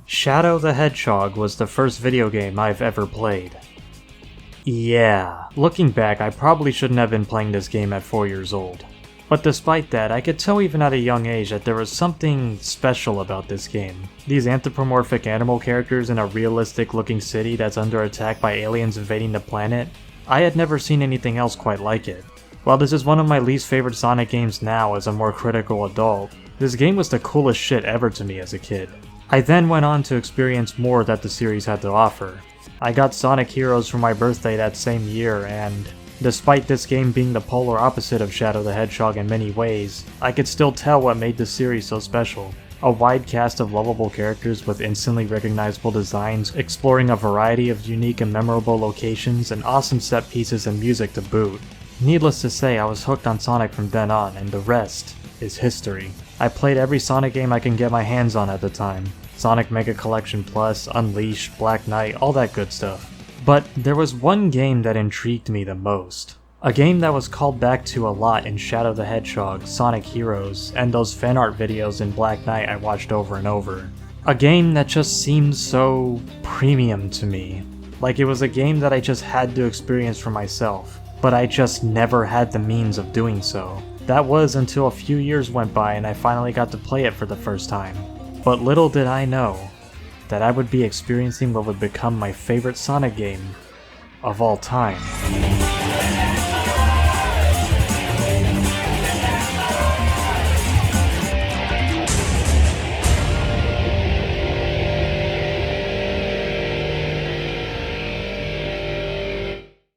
Shadow the Hedgehog was the first video game I've ever played. Yeah, looking back, I probably shouldn't have been playing this game at 4 years old. But despite that, I could tell even at a young age that there was something special about this game. These anthropomorphic animal characters in a realistic looking city that's under attack by aliens invading the planet, I had never seen anything else quite like it. While this is one of my least favorite Sonic games now as a more critical adult, this game was the coolest shit ever to me as a kid. I then went on to experience more that the series had to offer. I got Sonic Heroes for my birthday that same year, and despite this game being the polar opposite of Shadow the Hedgehog in many ways, I could still tell what made this series so special. A wide cast of lovable characters with instantly recognizable designs, exploring a variety of unique and memorable locations, and awesome set pieces and music to boot. Needless to say, I was hooked on Sonic from then on, and the rest is history. I played every Sonic game I can get my hands on at the time. Sonic Mega Collection Plus, Unleashed, Black Knight, all that good stuff. But there was one game that intrigued me the most. A game that was called back to a lot in Shadow the Hedgehog, Sonic Heroes, and those fan art videos in Black Knight I watched over and over. A game that just seemed so premium to me. Like it was a game that I just had to experience for myself, but I just never had the means of doing so. That was until a few years went by and I finally got to play it for the first time. But little did I know that I would be experiencing what would become my favorite Sonic game of all time.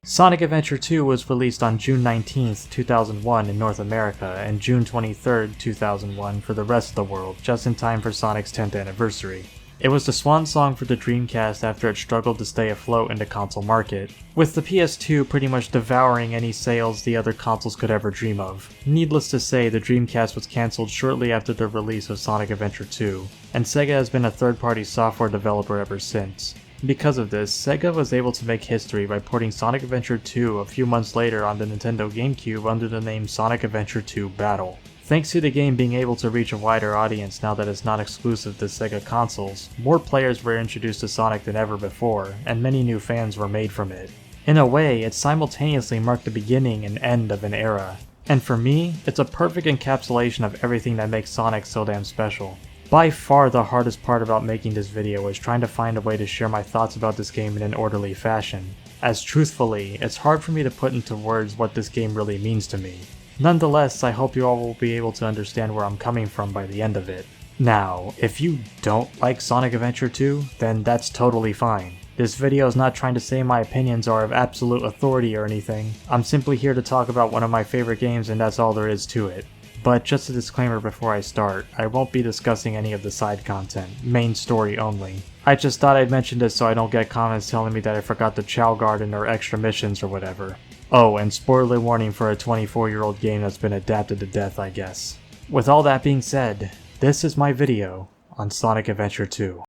Sonic Adventure 2 was released on June 19th, 2001 in North America and June 23rd, 2001 for the rest of the world, just in time for Sonic's 10th anniversary. It was the swan song for the Dreamcast after it struggled to stay afloat in the console market, with the PS2 pretty much devouring any sales the other consoles could ever dream of. Needless to say, the Dreamcast was cancelled shortly after the release of Sonic Adventure 2, and Sega has been a third-party software developer ever since. Because of this, Sega was able to make history by porting Sonic Adventure 2 a few months later on the Nintendo GameCube under the name Sonic Adventure 2 Battle. Thanks to the game being able to reach a wider audience now that it's not exclusive to Sega consoles, more players were introduced to Sonic than ever before, and many new fans were made from it. In a way, it simultaneously marked the beginning and end of an era. And for me, it's a perfect encapsulation of everything that makes Sonic so damn special. By far the hardest part about making this video was trying to find a way to share my thoughts about this game in an orderly fashion, as truthfully, it's hard for me to put into words what this game really means to me. Nonetheless, I hope you all will be able to understand where I'm coming from by the end of it. Now, if you don't like Sonic Adventure 2, then that's totally fine. This video is not trying to say my opinions are of absolute authority or anything. I'm simply here to talk about one of my favorite games and that's all there is to it. But just a disclaimer before I start, I won't be discussing any of the side content, main story only. I just thought I'd mention this so I don't get comments telling me that I forgot the Chow Garden or extra missions or whatever. Oh, and spoiler warning for a 24-year-old game that's been adapted to death, I guess. With all that being said, this is my video on Sonic Adventure 2.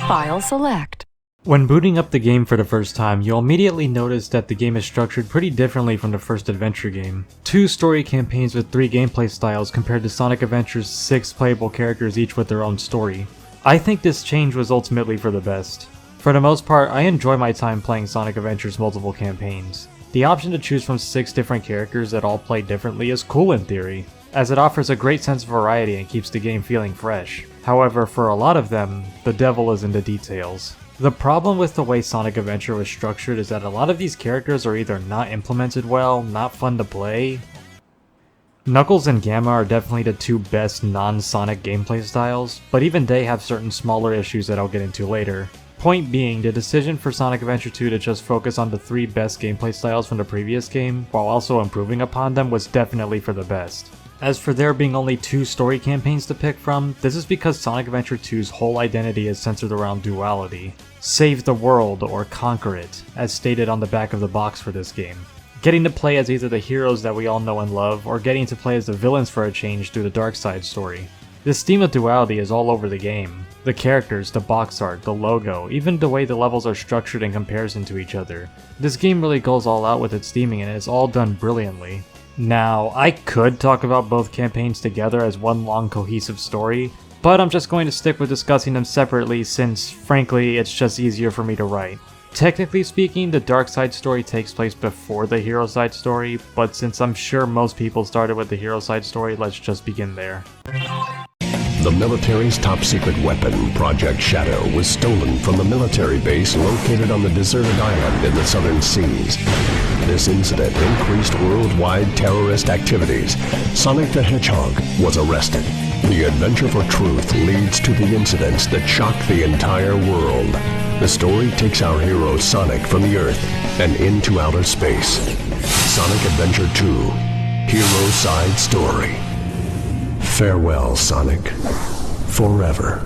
File select. When booting up the game for the first time, you'll immediately notice that the game is structured pretty differently from the first adventure game. 2 story campaigns with 3 gameplay styles compared to Sonic Adventure's 6 playable characters each with their own story. I think this change was ultimately for the best. For the most part, I enjoy my time playing Sonic Adventure's multiple campaigns. The option to choose from 6 different characters that all play differently is cool in theory, as it offers a great sense of variety and keeps the game feeling fresh. However, for a lot of them, the devil is in the details. The problem with the way Sonic Adventure was structured is that a lot of these characters are either not implemented well, not fun to play. Knuckles and Gamma are definitely the 2 best non-Sonic gameplay styles, but even they have certain smaller issues that I'll get into later. Point being, the decision for Sonic Adventure 2 to just focus on the 3 best gameplay styles from the previous game, while also improving upon them, was definitely for the best. As for there being only 2 story campaigns to pick from, this is because Sonic Adventure 2's whole identity is centered around Duality. Save the world or conquer it, as stated on the back of the box for this game. getting to play as either the heroes that we all know and love, or getting to play as the villains for a change through the dark side story. This theme of duality is all over the game. The characters, the box art, the logo, even the way the levels are structured in comparison to each other. This game really goes all out with its theming and it's all done brilliantly. Now, I could talk about both campaigns together as one long cohesive story, but I'm just going to stick with discussing them separately since, frankly, it's just easier for me to write. Technically speaking, the dark side story takes place before the hero side story, but since I'm sure most people started with the hero side story, let's just begin there. The military's top-secret weapon, Project Shadow, was stolen from the military base located on the deserted island in the southern seas. This incident increased worldwide terrorist activities. Sonic the Hedgehog was arrested. The adventure for truth leads to the incidents that shock the entire world. The story takes our hero Sonic from the Earth and into outer space. Sonic Adventure 2, Hero Side Story. Farewell, Sonic. Forever.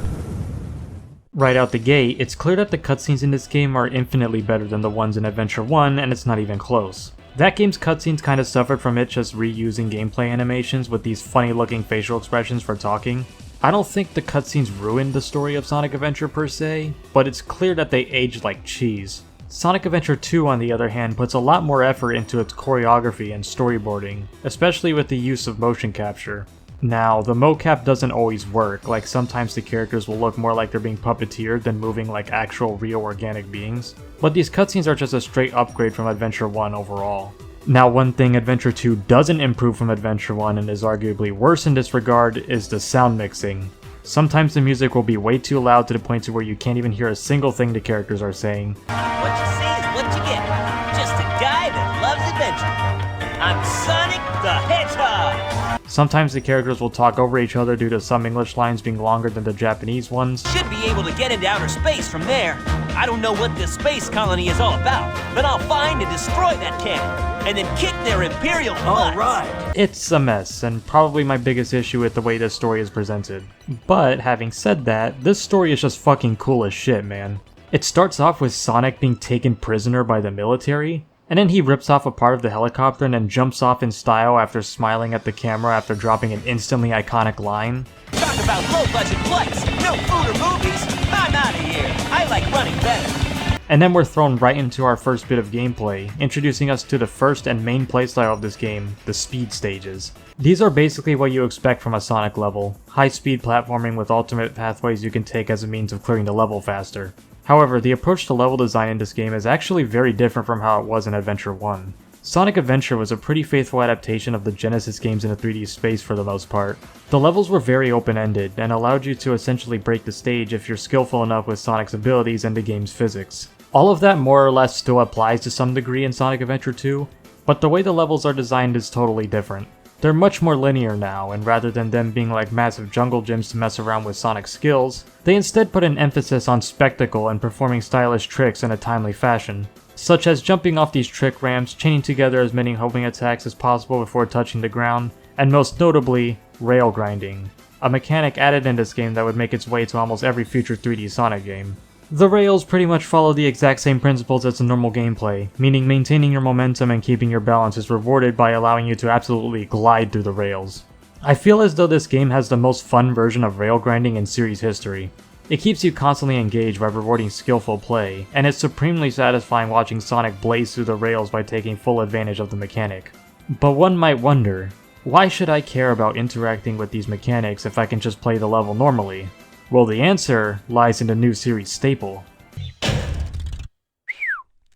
Right out the gate, it's clear that the cutscenes in this game are infinitely better than the ones in Adventure 1, and it's not even close. That game's cutscenes kinda suffered from it just reusing gameplay animations with these funny looking facial expressions for talking. I don't think the cutscenes ruined the story of Sonic Adventure per se, but it's clear that they aged like cheese. Sonic Adventure 2 on the other hand puts a lot more effort into its choreography and storyboarding, especially with the use of motion capture. Now, the mocap doesn't always work, like sometimes the characters will look more like they're being puppeteered than moving like actual real organic beings, but these cutscenes are just a straight upgrade from Adventure 1 overall. Now, one thing Adventure 2 doesn't improve from Adventure 1 and is arguably worse in this regard is the sound mixing. Sometimes the music will be way too loud to the point to where you can't even hear a single thing the characters are saying. What you see is what you get. Just a guy that loves adventure. I'm Sonic the Hedgehog! Sometimes the characters will talk over each other due to some English lines being longer than the Japanese ones. Should be able to get into outer space from there. I don't know what this space colony is all about, but I'll find and destroy that cannon, and then kick their imperial butts. All right. It's a mess, and probably my biggest issue with the way this story is presented. But, having said that, this story is just fucking cool as shit, man. It starts off with Sonic being taken prisoner by the military, and then he rips off a part of the helicopter and then jumps off in style after smiling at the camera after dropping an instantly iconic line. Talk about low-budget flights, no food or movies. I'm out of here. I like running better. And then we're thrown right into our first bit of gameplay, introducing us to the first and main playstyle of this game, the speed stages. These are basically what you expect from a Sonic level, high-speed platforming with alternate pathways you can take as a means of clearing the level faster. However, the approach to level design in this game is actually very different from how it was in Adventure 1. Sonic Adventure was a pretty faithful adaptation of the Genesis games in a 3D space for the most part. The levels were very open-ended, and allowed you to essentially break the stage if you're skillful enough with Sonic's abilities and the game's physics. All of that more or less still applies to some degree in Sonic Adventure 2, but the way the levels are designed is totally different. They're much more linear now, and rather than them being like massive jungle gyms to mess around with Sonic's skills, they instead put an emphasis on spectacle and performing stylish tricks in a timely fashion, such as jumping off these trick ramps, chaining together as many homing attacks as possible before touching the ground, and most notably, rail grinding, a mechanic added in this game that would make its way to almost every future 3D Sonic game. The rails pretty much follow the exact same principles as the normal gameplay, meaning maintaining your momentum and keeping your balance is rewarded by allowing you to absolutely glide through the rails. I feel as though this game has the most fun version of rail grinding in series history. It keeps you constantly engaged by rewarding skillful play, and it's supremely satisfying watching Sonic blaze through the rails by taking full advantage of the mechanic. But one might wonder, why should I care about interacting with these mechanics if I can just play the level normally? Well, the answer lies in the new series staple.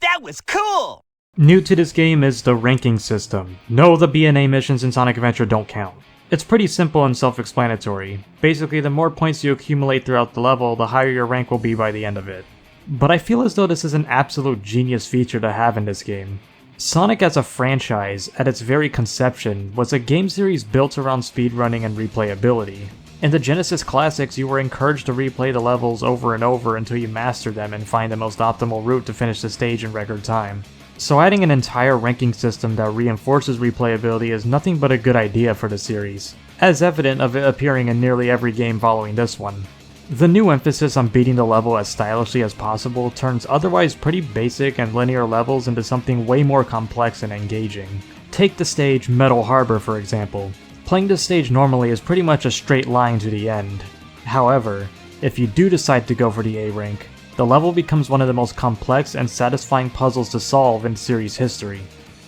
That was cool! New to this game is the ranking system. No, the BNA missions in Sonic Adventure don't count. It's pretty simple and self-explanatory. Basically, the more points you accumulate throughout the level, the higher your rank will be by the end of it. But I feel as though this is an absolute genius feature to have in this game. Sonic as a franchise, at its very conception, was a game series built around speedrunning and replayability. In the Genesis classics, you were encouraged to replay the levels over and over until you mastered them and find the most optimal route to finish the stage in record time. So adding an entire ranking system that reinforces replayability is nothing but a good idea for the series, as evident of it appearing in nearly every game following this one. The new emphasis on beating the level as stylishly as possible turns otherwise pretty basic and linear levels into something way more complex and engaging. Take the stage Metal Harbor for example. Playing this stage normally is pretty much a straight line to the end. However, if you do decide to go for the A rank, the level becomes one of the most complex and satisfying puzzles to solve in series history.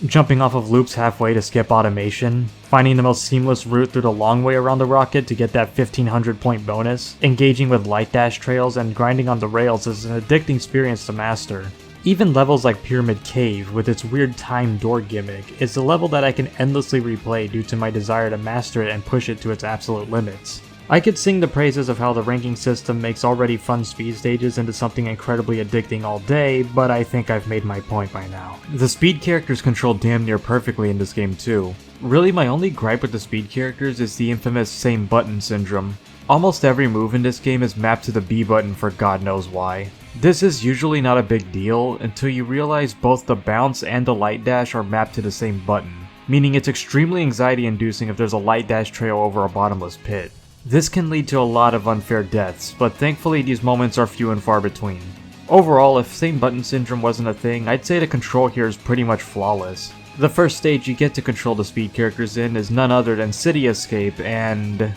Jumping off of loops halfway to skip automation, finding the most seamless route through the long way around the rocket to get that 1500 point bonus, engaging with light dash trails, and grinding on the rails is an addicting experience to master. Even levels like Pyramid Cave, with its weird time door gimmick, is a level that I can endlessly replay due to my desire to master it and push it to its absolute limits. I could sing the praises of how the ranking system makes already fun speed stages into something incredibly addicting all day, but I think I've made my point by now. The speed characters control damn near perfectly in this game too. Really, my only gripe with the speed characters is the infamous same button syndrome. Almost every move in this game is mapped to the B button for God knows why. This is usually not a big deal until you realize both the bounce and the light dash are mapped to the same button, meaning it's extremely anxiety inducing if there's a light dash trail over a bottomless pit. This can lead to a lot of unfair deaths, but thankfully these moments are few and far between. Overall, if same button syndrome wasn't a thing, I'd say the control here is pretty much flawless. The first stage you get to control the speed characters in is none other than City Escape and... Attention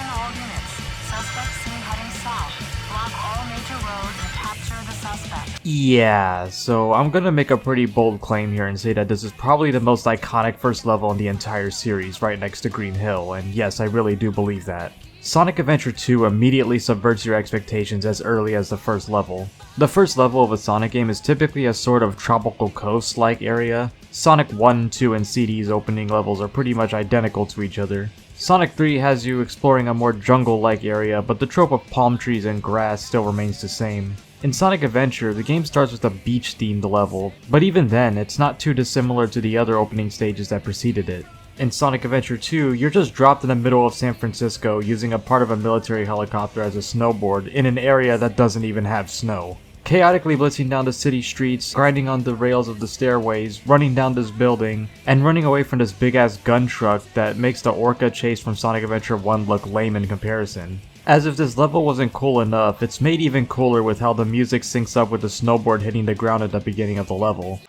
all units. Suspect seen heading south. Block all major roads and capture the suspect. Yeah, so I'm gonna make a pretty bold claim here and say that this is probably the most iconic first level in the entire series, right next to Green Hill, and yes, I really do believe that. Sonic Adventure 2 immediately subverts your expectations as early as the first level. The first level of a Sonic game is typically a sort of tropical coast-like area. Sonic 1, 2, and CD's opening levels are pretty much identical to each other. Sonic 3 has you exploring a more jungle-like area, but the trope of palm trees and grass still remains the same. In Sonic Adventure, the game starts with a beach-themed level, but even then, it's not too dissimilar to the other opening stages that preceded it. In Sonic Adventure 2, you're just dropped in the middle of San Francisco using a part of a military helicopter as a snowboard in an area that doesn't even have snow. Chaotically blitzing down the city streets, grinding on the rails of the stairways, running down this building, and running away from this big-ass gun truck that makes the Orca chase from Sonic Adventure 1 look lame in comparison. As if this level wasn't cool enough, it's made even cooler with how the music syncs up with the snowboard hitting the ground at the beginning of the level.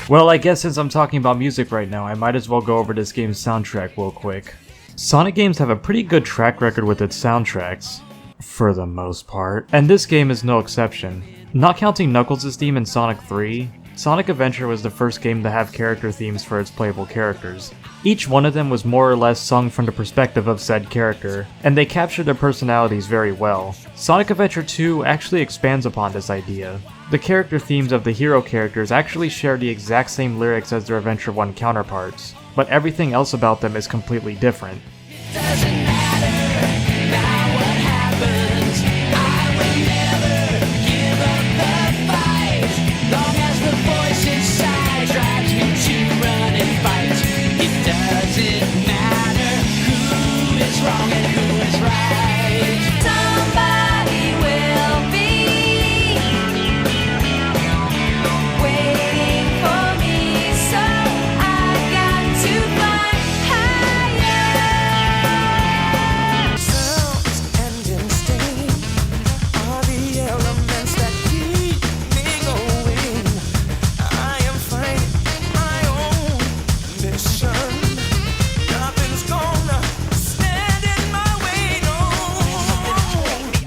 Well, I guess since I'm talking about music right now, I might as well go over this game's soundtrack real quick. Sonic games have a pretty good track record with its soundtracks, for the most part, and this game is no exception. Not counting Knuckles' theme in Sonic 3, Sonic Adventure was the first game to have character themes for its playable characters. Each one of them was more or less sung from the perspective of said character, and they captured their personalities very well. Sonic Adventure 2 actually expands upon this idea. The character themes of the hero characters actually share the exact same lyrics as their Adventure 1 counterparts, but everything else about them is completely different.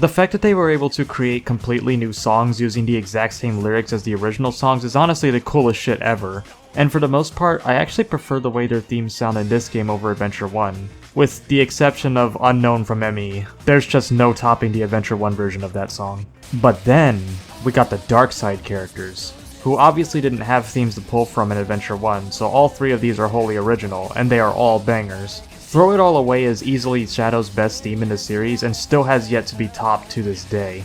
The fact that they were able to create completely new songs using the exact same lyrics as the original songs is honestly the coolest shit ever. And for the most part, I actually prefer the way their themes sound in this game over Adventure 1. With the exception of Unknown from ME, there's just no topping the Adventure 1 version of that song. But then, we got the Dark Side characters, who obviously didn't have themes to pull from in Adventure 1, so all three of these are wholly original, and they are all bangers. Throw It All Away is easily Shadow's best theme in the series and still has yet to be topped to this day.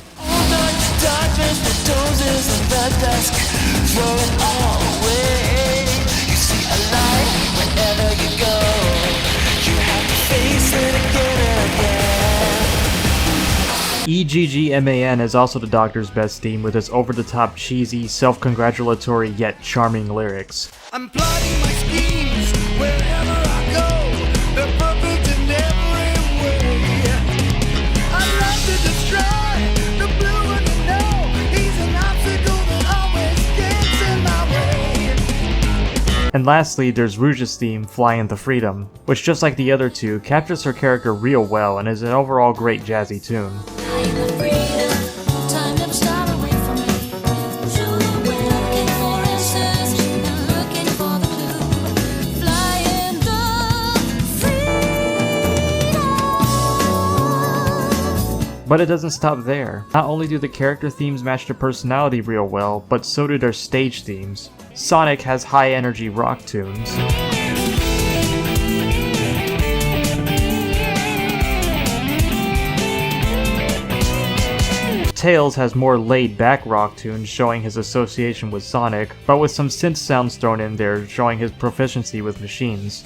EGGMAN is also the Doctor's best theme with its over-the-top cheesy, self-congratulatory yet charming lyrics. I'm plotting my schemes. Wherever I go, they're perfect in every way. I love to destroy the blue and the no. He's an obstacle that always gets in my way. And lastly, there's Rouge's theme, Fly into Freedom, which just like the other two, captures her character real well and is an overall great jazzy tune. But it doesn't stop there. Not only do the character themes match their personality real well, but so do their stage themes. Sonic has high energy rock tunes. Tails has more laid-back rock tunes showing his association with Sonic, but with some synth sounds thrown in there showing his proficiency with machines.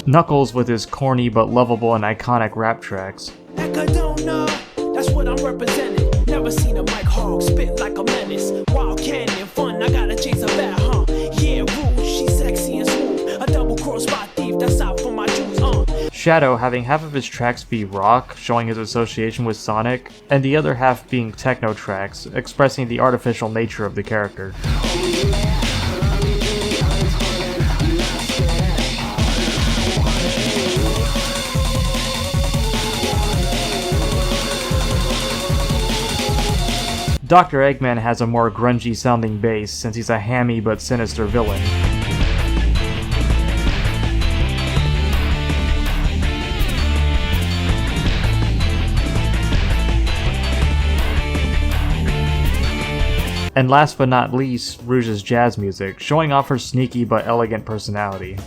Knuckles with his corny but lovable and iconic rap tracks. Heck, I don't know. That's what I'm representing. Never seen a mic hog spit like a menace. Wild canyon fun, I gotta chase a bat, huh? Yeah, Rouge, she's sexy and smooth. A double cross by thief, that's out for my Jews, Shadow having half of his tracks be rock, showing his association with Sonic, and the other half being techno tracks, expressing the artificial nature of the character. Dr. Eggman has a more grungy sounding bass since he's a hammy but sinister villain. And last but not least, Rouge's jazz music, showing off her sneaky but elegant personality.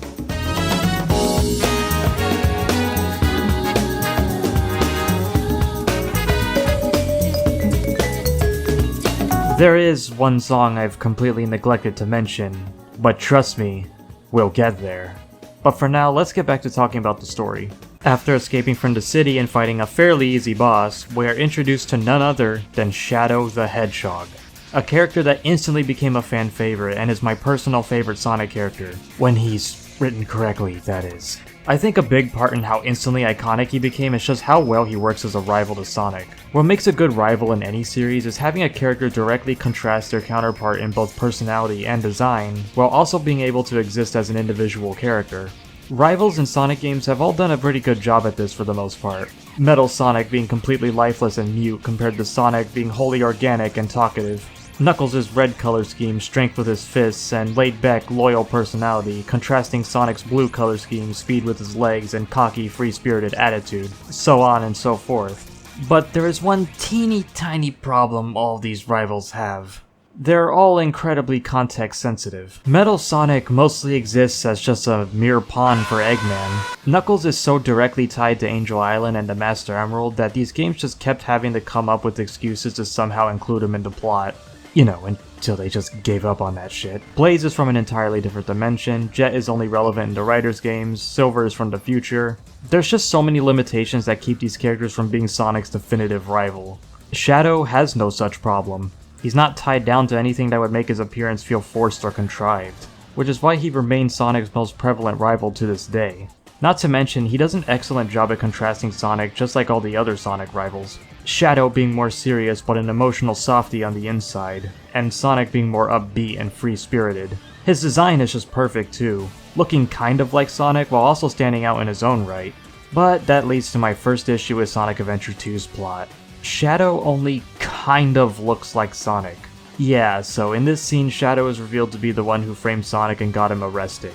There is one song I've completely neglected to mention, but trust me, we'll get there. But for now, let's get back to talking about the story. After escaping from the city and fighting a fairly easy boss, we are introduced to none other than Shadow the Hedgehog. A character that instantly became a fan favorite and is my personal favorite Sonic character. When he's written correctly, that is. I think a big part in how instantly iconic he became is just how well he works as a rival to Sonic. What makes a good rival in any series is having a character directly contrast their counterpart in both personality and design, while also being able to exist as an individual character. Rivals in Sonic games have all done a pretty good job at this for the most part. Metal Sonic being completely lifeless and mute compared to Sonic being wholly organic and talkative. Knuckles' red color scheme, strength with his fists, and laid-back, loyal personality, contrasting Sonic's blue color scheme, speed with his legs, and cocky, free-spirited attitude, so on and so forth. But there is one teeny tiny problem all these rivals have. They're all incredibly context-sensitive. Metal Sonic mostly exists as just a mere pawn for Eggman. Knuckles is so directly tied to Angel Island and the Master Emerald that these games just kept having to come up with excuses to somehow include him in the plot. You know, until they just gave up on that shit. Blaze is from an entirely different dimension, Jet is only relevant in the writers' games, Silver is from the future. There's just so many limitations that keep these characters from being Sonic's definitive rival. Shadow has no such problem. He's not tied down to anything that would make his appearance feel forced or contrived, which is why he remains Sonic's most prevalent rival to this day. Not to mention, he does an excellent job at contrasting Sonic just like all the other Sonic rivals. Shadow being more serious but an emotional softie on the inside, and Sonic being more upbeat and free-spirited. His design is just perfect too, looking kind of like Sonic while also standing out in his own right. But that leads to my first issue with Sonic Adventure 2's plot. Shadow only kind of looks like Sonic. Yeah, so in this scene Shadow is revealed to be the one who framed Sonic and got him arrested.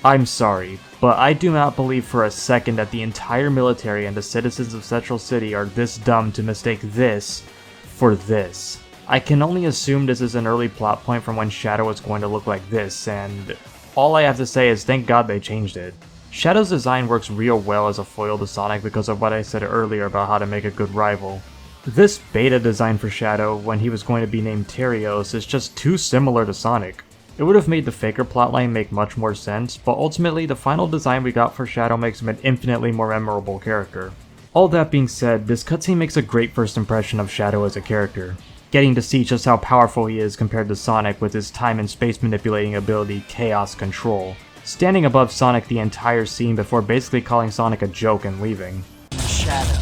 I'm sorry, but I do not believe for a second that the entire military and the citizens of Central City are this dumb to mistake this for this. I can only assume this is an early plot point from when Shadow was going to look like this, and all I have to say is thank God they changed it. Shadow's design works real well as a foil to Sonic because of what I said earlier about how to make a good rival. This beta design for Shadow, when he was going to be named Terios, is just too similar to Sonic. It would have made the Faker plotline make much more sense, but ultimately the final design we got for Shadow makes him an infinitely more memorable character. All that being said, this cutscene makes a great first impression of Shadow as a character. Getting to see just how powerful he is compared to Sonic with his time and space manipulating ability Chaos Control, standing above Sonic the entire scene before basically calling Sonic a joke and leaving. Shadow,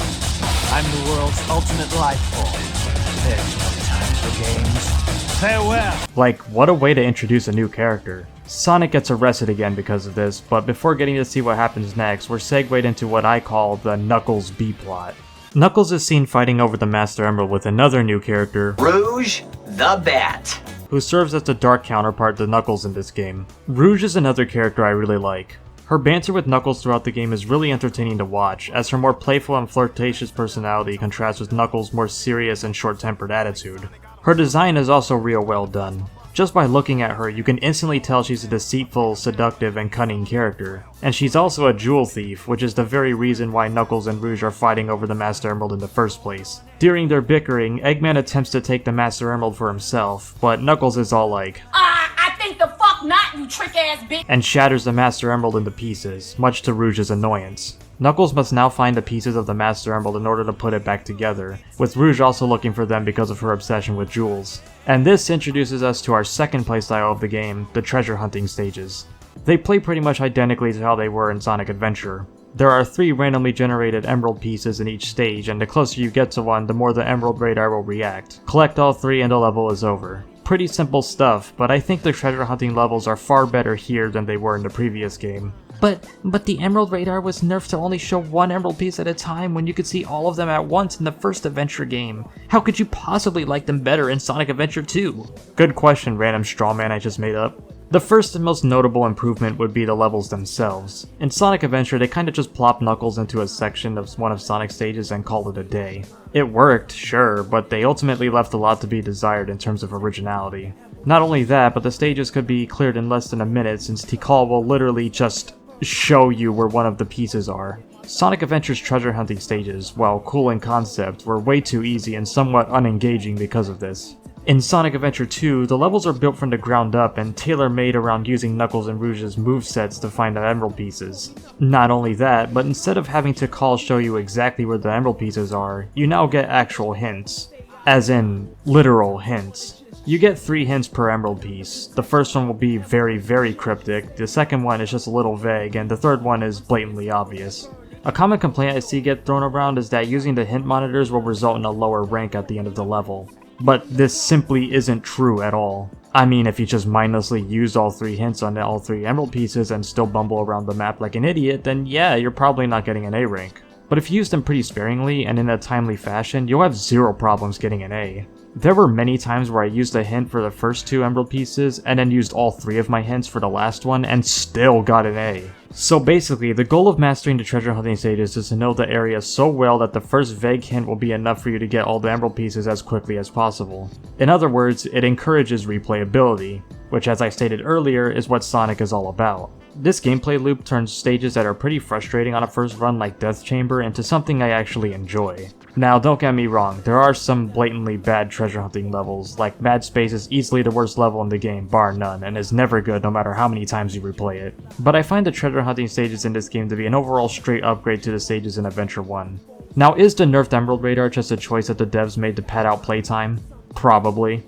I'm the world's ultimate life form. There's no time for games. Farewell! Like, what a way to introduce a new character. Sonic gets arrested again because of this, but before getting to see what happens next, we're segued into what I call the Knuckles B-plot. Knuckles is seen fighting over the Master Emerald with another new character, Rouge the Bat, who serves as the dark counterpart to Knuckles in this game. Rouge is another character I really like. Her banter with Knuckles throughout the game is really entertaining to watch, as her more playful and flirtatious personality contrasts with Knuckles' more serious and short-tempered attitude. Her design is also real well done. Just by looking at her, you can instantly tell she's a deceitful, seductive, and cunning character. And she's also a jewel thief, which is the very reason why Knuckles and Rouge are fighting over the Master Emerald in the first place. During their bickering, Eggman attempts to take the Master Emerald for himself, but Knuckles is all like, I think the fuck not, you trick-ass bitch! And shatters the Master Emerald into pieces, much to Rouge's annoyance. Knuckles must now find the pieces of the Master Emerald in order to put it back together, with Rouge also looking for them because of her obsession with jewels. And this introduces us to our second playstyle of the game, the treasure hunting stages. They play pretty much identically to how they were in Sonic Adventure. There are 3 randomly generated emerald pieces in each stage, and the closer you get to one, the more the emerald radar will react. Collect all 3 and the level is over. Pretty simple stuff, but I think the treasure hunting levels are far better here than they were in the previous game. But the Emerald Radar was nerfed to only show 1 emerald piece at a time when you could see all of them at once in the first Adventure game. How could you possibly like them better in Sonic Adventure 2? Good question, random strawman I just made up. The first and most notable improvement would be the levels themselves. In Sonic Adventure, they kinda just plopped Knuckles into a section of one of Sonic's stages and called it a day. It worked, sure, but they ultimately left a lot to be desired in terms of originality. Not only that, but the stages could be cleared in less than a minute since Tikal will literally just show you where one of the pieces are. Sonic Adventure's treasure hunting stages, while cool in concept, were way too easy and somewhat unengaging because of this. In Sonic Adventure 2, the levels are built from the ground up and tailor-made around using Knuckles and Rouge's movesets to find the emerald pieces. Not only that, but instead of having Tikal show you exactly where the emerald pieces are, you now get actual hints. As in, literal hints. You get 3 hints per emerald piece. The first one will be very, very cryptic, the second one is just a little vague, and the third one is blatantly obvious. A common complaint I see get thrown around is that using the hint monitors will result in a lower rank at the end of the level. But this simply isn't true at all. I mean, if you just mindlessly use all 3 hints on all 3 emerald pieces and still bumble around the map like an idiot, then yeah, you're probably not getting an A rank. But if you use them pretty sparingly and in a timely fashion, you'll have 0 problems getting an A. There were many times where I used a hint for the first 2 emerald pieces and then used all 3 of my hints for the last one and still got an A. So basically, the goal of mastering the treasure hunting stages is to know the area so well that the first vague hint will be enough for you to get all the emerald pieces as quickly as possible. In other words, it encourages replayability, which as I stated earlier is what Sonic is all about. This gameplay loop turns stages that are pretty frustrating on a first run like Death Chamber into something I actually enjoy. Now don't get me wrong, there are some blatantly bad treasure hunting levels, like Mad Space is easily the worst level in the game bar none and is never good no matter how many times you replay it. But I find the treasure hunting stages in this game to be an overall straight upgrade to the stages in Adventure 1. Now is the nerfed Emerald Radar just a choice that the devs made to pad out playtime? Probably.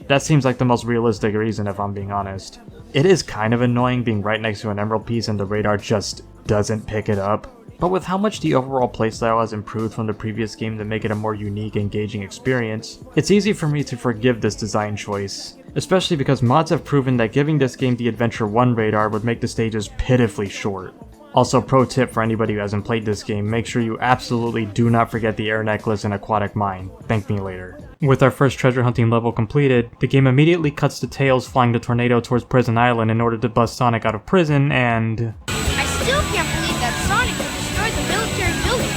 That seems like the most realistic reason if I'm being honest. It is kind of annoying being right next to an emerald piece and the radar just doesn't pick it up. But with how much the overall playstyle has improved from the previous game to make it a more unique, engaging experience, it's easy for me to forgive this design choice. Especially because mods have proven that giving this game the Adventure 1 radar would make the stages pitifully short. Also, pro tip for anybody who hasn't played this game, make sure you absolutely do not forget the air necklace and aquatic mine. Thank me later. With our first treasure hunting level completed, the game immediately cuts to Tails flying the tornado towards Prison Island in order to bust Sonic out of prison and... I still can't believe that Sonic would destroy the military building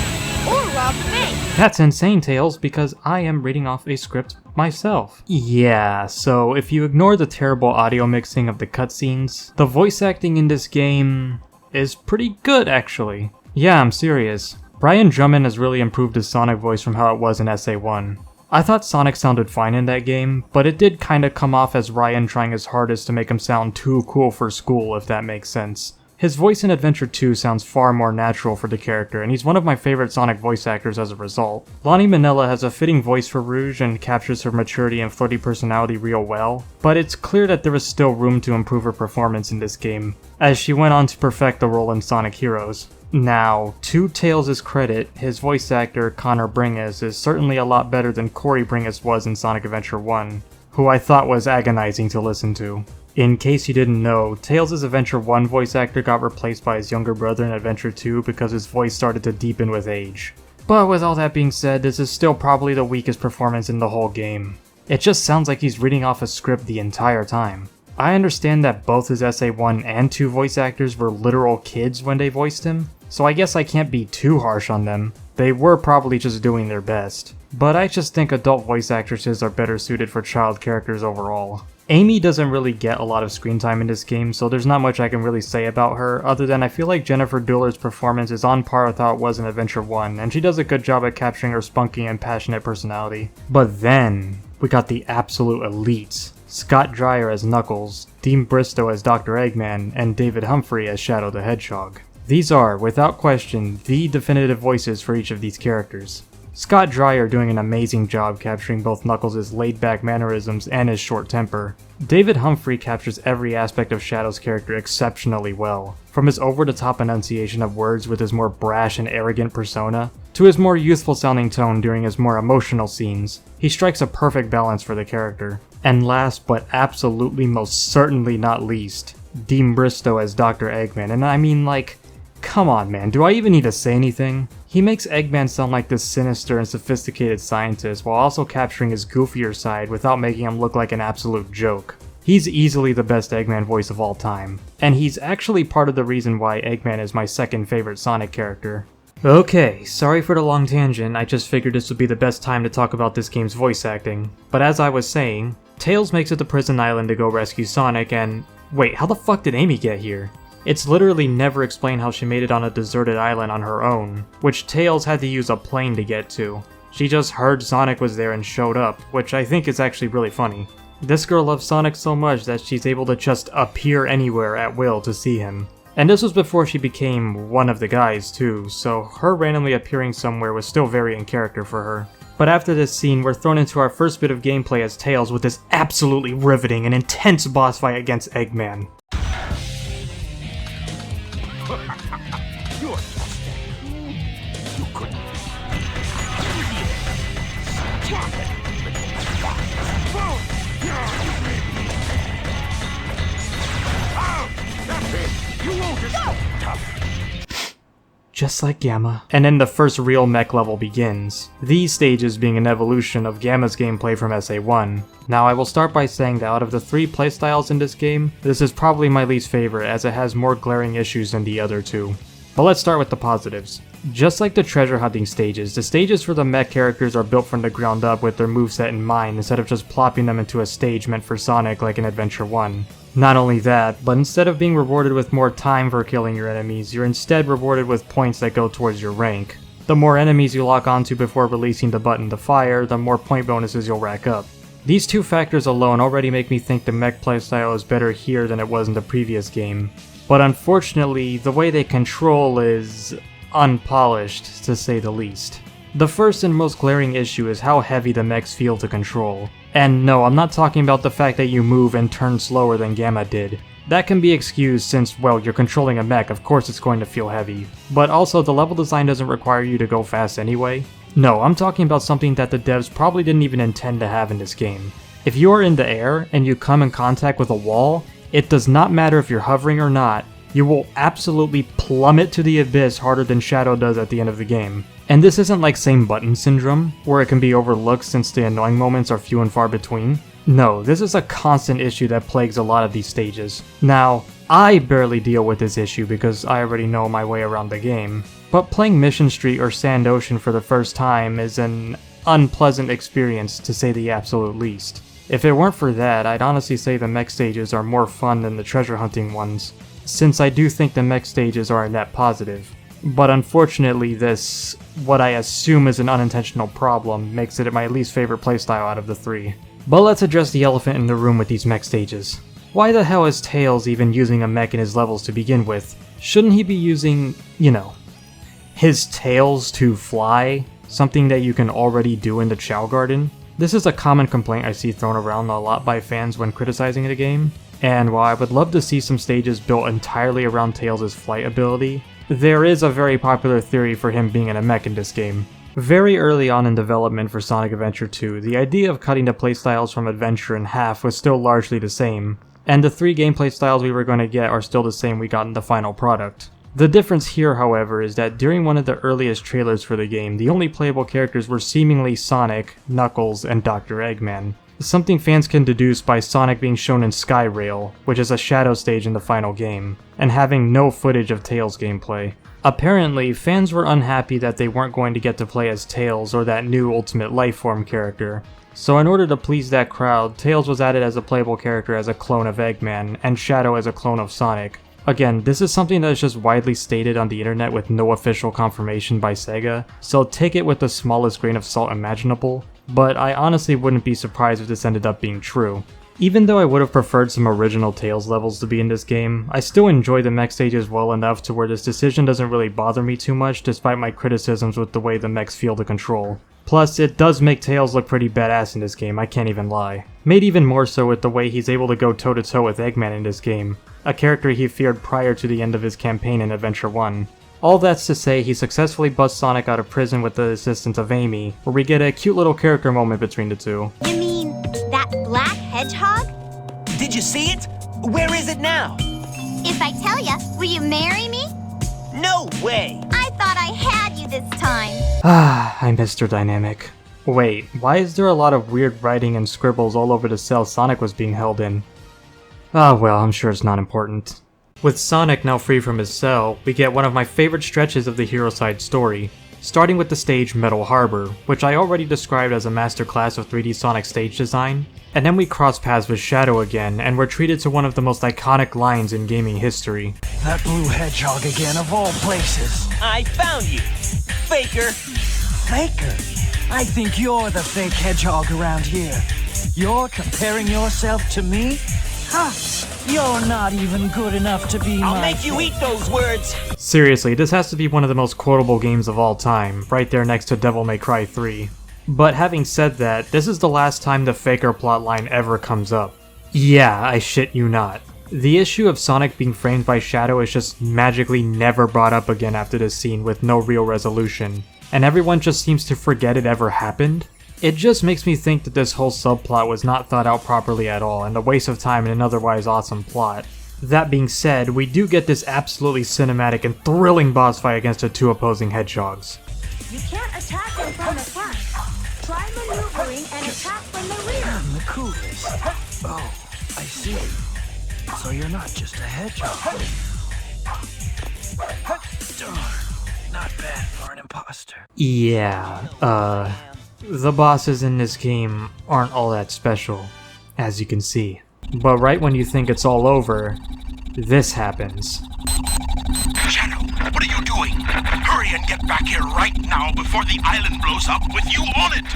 or rob the bank. That's insane, Tails, because I am reading off a script myself. Yeah, so if you ignore the terrible audio mixing of the cutscenes, the voice acting in this game is pretty good actually. Yeah, I'm serious. Brian Drummond has really improved his Sonic voice from how it was in SA1. I thought Sonic sounded fine in that game, but it did kinda come off as Ryan trying his hardest to make him sound too cool for school, if that makes sense. His voice in Adventure 2 sounds far more natural for the character, and he's one of my favorite Sonic voice actors as a result. Lonnie Minella has a fitting voice for Rouge and captures her maturity and flirty personality real well, but it's clear that there is still room to improve her performance in this game, as she went on to perfect the role in Sonic Heroes. Now, to Tails' credit, his voice actor, Connor Bringas, is certainly a lot better than Corey Bringas was in Sonic Adventure 1, who I thought was agonizing to listen to. In case you didn't know, Tails' Adventure 1 voice actor got replaced by his younger brother in Adventure 2 because his voice started to deepen with age. But with all that being said, this is still probably the weakest performance in the whole game. It just sounds like he's reading off a script the entire time. I understand that both his SA1 and 2 voice actors were literal kids when they voiced him, so I guess I can't be too harsh on them. They were probably just doing their best. But I just think adult voice actresses are better suited for child characters overall. Amy doesn't really get a lot of screen time in this game, so there's not much I can really say about her, other than I feel like Jennifer Dooler's performance is on par with how it was in Adventure 1, and she does a good job at capturing her spunky and passionate personality. But then, we got the absolute elites. Scott Dreyer as Knuckles, Dean Bristow as Dr. Eggman, and David Humphrey as Shadow the Hedgehog. These are, without question, the definitive voices for each of these characters. Scott Dreyer doing an amazing job capturing both Knuckles' laid-back mannerisms and his short temper. David Humphrey captures every aspect of Shadow's character exceptionally well, from his over-the-top enunciation of words with his more brash and arrogant persona, to his more youthful-sounding tone during his more emotional scenes. He strikes a perfect balance for the character. And last but absolutely most certainly not least, Dean Bristow as Dr. Eggman, and I mean like, come on man, do I even need to say anything? He makes Eggman sound like this sinister and sophisticated scientist while also capturing his goofier side without making him look like an absolute joke. He's easily the best Eggman voice of all time, and he's actually part of the reason why Eggman is my second favorite Sonic character. Okay, sorry for the long tangent, I just figured this would be the best time to talk about this game's voice acting. But as I was saying, Tails makes it to Prison Island to go rescue Sonic and... wait, how the fuck did Amy get here? It's literally never explained how she made it on a deserted island on her own, which Tails had to use a plane to get to. She just heard Sonic was there and showed up, which I think is actually really funny. This girl loves Sonic so much that she's able to just appear anywhere at will to see him. And this was before she became one of the guys too, so her randomly appearing somewhere was still very in character for her. But after this scene, we're thrown into our first bit of gameplay as Tails with this absolutely riveting and intense boss fight against Eggman. Just like Gamma. And then the first real mech level begins, these stages being an evolution of Gamma's gameplay from SA1. Now I will start by saying that out of the 3 playstyles in this game, this is probably my least favorite as it has more glaring issues than the other 2. But let's start with the positives. Just like the treasure hunting stages, the stages for the mech characters are built from the ground up with their moveset in mind instead of just plopping them into a stage meant for Sonic like in Adventure 1. Not only that, but instead of being rewarded with more time for killing your enemies, you're instead rewarded with points that go towards your rank. The more enemies you lock onto before releasing the button to fire, the more point bonuses you'll rack up. These 2 factors alone already make me think the mech playstyle is better here than it was in the previous game. But unfortunately, the way they control is unpolished, to say the least. The first and most glaring issue is how heavy the mechs feel to control. And no, I'm not talking about the fact that you move and turn slower than Gamma did. That can be excused since, well, you're controlling a mech, of course it's going to feel heavy. But also, the level design doesn't require you to go fast anyway. No, I'm talking about something that the devs probably didn't even intend to have in this game. If you are in the air and you come in contact with a wall, it does not matter if you're hovering or not, you will absolutely plummet to the abyss harder than Shadow does at the end of the game. And this isn't like same button syndrome, where it can be overlooked since the annoying moments are few and far between. No, this is a constant issue that plagues a lot of these stages. Now, I barely deal with this issue because I already know my way around the game, but playing Mission Street or Sand Ocean for the first time is an unpleasant experience to say the absolute least. If it weren't for that, I'd honestly say the mech stages are more fun than the treasure hunting ones, since I do think the mech stages are a net positive. But unfortunately this, what I assume is an unintentional problem, makes it my least favorite playstyle out of the 3. But let's address the elephant in the room with these mech stages. Why the hell is Tails even using a mech in his levels to begin with? Shouldn't he be using, his tails to fly? Something that you can already do in the Chow Garden? This is a common complaint I see thrown around a lot by fans when criticizing the game, and while I would love to see some stages built entirely around Tails' flight ability, there is a very popular theory for him being in a mech in this game. Very early on in development for Sonic Adventure 2, the idea of cutting the playstyles from Adventure in half was still largely the same, and the 3 gameplay styles we were going to get are still the same we got in the final product. The difference here, however, is that during one of the earliest trailers for the game, the only playable characters were seemingly Sonic, Knuckles, and Dr. Eggman. Something fans can deduce by Sonic being shown in Skyrail, which is a shadow stage in the final game, and having no footage of Tails gameplay. Apparently, fans were unhappy that they weren't going to get to play as Tails or that new Ultimate Lifeform character. So in order to please that crowd, Tails was added as a playable character as a clone of Eggman, and Shadow as a clone of Sonic. Again, this is something that is just widely stated on the internet with no official confirmation by Sega, so take it with the smallest grain of salt imaginable, but I honestly wouldn't be surprised if this ended up being true. Even though I would have preferred some original Tails levels to be in this game, I still enjoy the mech stages well enough to where this decision doesn't really bother me too much despite my criticisms with the way the mechs feel to control. Plus, it does make Tails look pretty badass in this game, I can't even lie. Made even more so with the way he's able to go toe-to-toe with Eggman in this game, a character he feared prior to the end of his campaign in Adventure 1. All that's to say, he successfully busts Sonic out of prison with the assistance of Amy, where we get a cute little character moment between the two. You mean that black hedgehog? Did you see it? Where is it now? If I tell ya, will you marry me? No way! I thought I had you this time. Ah, I missed her dynamic. Wait, why is there a lot of weird writing and scribbles all over the cell Sonic was being held in? Ah well, I'm sure it's not important. With Sonic now free from his cell, we get one of my favorite stretches of the hero side story, starting with the stage Metal Harbor, which I already described as a masterclass of 3D Sonic stage design, and then we cross paths with Shadow again, and we're treated to one of the most iconic lines in gaming history. That blue hedgehog again, of all places. I found you, Faker! Faker? I think you're the fake hedgehog around here. You're comparing yourself to me? Ha! You're not even good enough to be I'll make you eat those words! Seriously, this has to be one of the most quotable games of all time, right there next to Devil May Cry 3. But having said that, this is the last time the Faker plotline ever comes up. Yeah, I shit you not. The issue of Sonic being framed by Shadow is just magically never brought up again after this scene with no real resolution, and everyone just seems to forget it ever happened. It just makes me think that this whole subplot was not thought out properly at all, and a waste of time in an otherwise awesome plot. That being said, we do get this absolutely cinematic and thrilling boss fight against the 2 opposing hedgehogs. You can't attack them from the front. Try maneuvering and attack from the rear. I'm the coolest. Oh, I see. So you're not just a hedgehog. Darn, not bad for an imposter. Yeah, the bosses in this game aren't all that special, as you can see. But right when you think it's all over, this happens. Shadow, what are you doing? Hurry and get back here right now before the island blows up with you on it!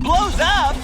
Blows up?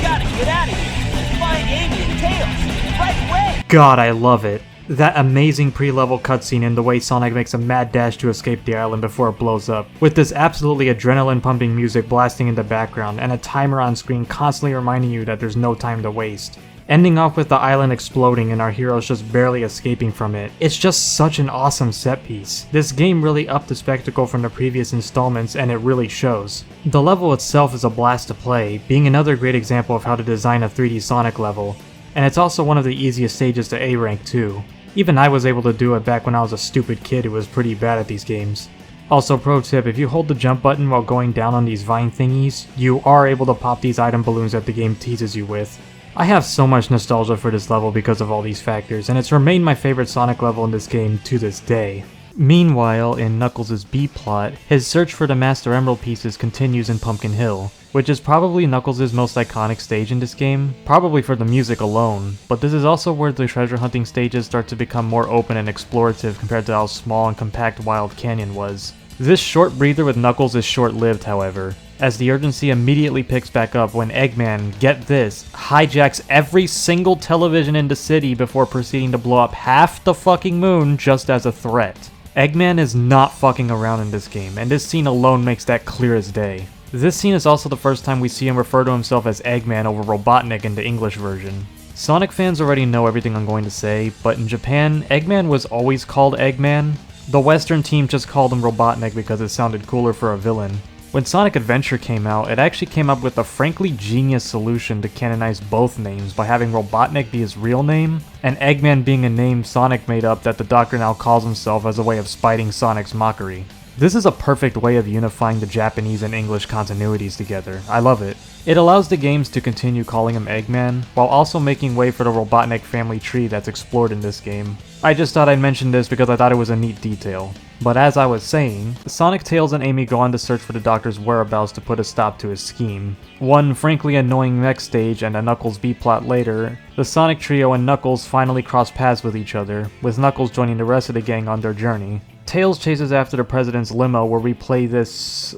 Gotta get out of here! Find Amy and Tails! Right away! God, I love it. That amazing pre-level cutscene and the way Sonic makes a mad dash to escape the island before it blows up, with this absolutely adrenaline-pumping music blasting in the background and a timer on screen constantly reminding you that there's no time to waste. Ending off with the island exploding and our heroes just barely escaping from it. It's just such an awesome set piece. This game really upped the spectacle from the previous installments, and it really shows. The level itself is a blast to play, being another great example of how to design a 3D Sonic level, and it's also one of the easiest stages to A rank too. Even I was able to do it back when I was a stupid kid who was pretty bad at these games. Also, pro tip, if you hold the jump button while going down on these vine thingies, you are able to pop these item balloons that the game teases you with. I have so much nostalgia for this level because of all these factors, and it's remained my favorite Sonic level in this game to this day. Meanwhile, in Knuckles' B-plot, his search for the Master Emerald pieces continues in Pumpkin Hill, which is probably Knuckles' most iconic stage in this game, probably for the music alone, but this is also where the treasure hunting stages start to become more open and explorative compared to how small and compact Wild Canyon was. This short breather with Knuckles is short-lived, however, as the urgency immediately picks back up when Eggman, get this, hijacks every single television in the city before proceeding to blow up half the fucking moon just as a threat. Eggman is not fucking around in this game, and this scene alone makes that clear as day. This scene is also the first time we see him refer to himself as Eggman over Robotnik in the English version. Sonic fans already know everything I'm going to say, but in Japan, Eggman was always called Eggman. The Western team just called him Robotnik because it sounded cooler for a villain. When Sonic Adventure came out, it actually came up with a frankly genius solution to canonize both names by having Robotnik be his real name, and Eggman being a name Sonic made up that the Doctor now calls himself as a way of spiting Sonic's mockery. This is a perfect way of unifying the Japanese and English continuities together. I love it. It allows the games to continue calling him Eggman, while also making way for the Robotnik family tree that's explored in this game. I just thought I'd mention this because I thought it was a neat detail. But as I was saying, Sonic, Tails, and Amy go on to search for the Doctor's whereabouts to put a stop to his scheme. One frankly annoying Mech stage and a Knuckles B-plot later, the Sonic trio and Knuckles finally cross paths with each other, with Knuckles joining the rest of the gang on their journey. Tails chases after the President's limo where we play this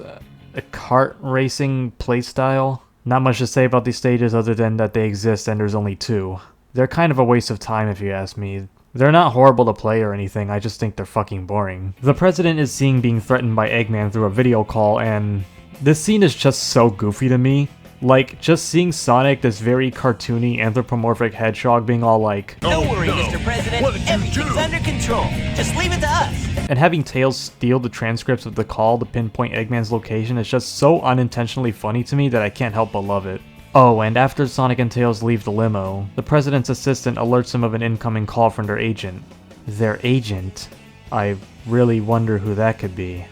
kart racing playstyle. Not much to say about these stages other than that they exist and there's only 2. They're kind of a waste of time if you ask me. They're not horrible to play or anything, I just think they're fucking boring. The President is seen being threatened by Eggman through a video call, and this scene is just so goofy to me. Like, just seeing Sonic, this very cartoony anthropomorphic hedgehog, being all like, Don't worry, Mr. President, everything's under control. Just leave it to us. And having Tails steal the transcripts of the call to pinpoint Eggman's location is just so unintentionally funny to me that I can't help but love it. Oh, and after Sonic and Tails leave the limo, the President's assistant alerts them of an incoming call from their agent. Their agent? I really wonder who that could be.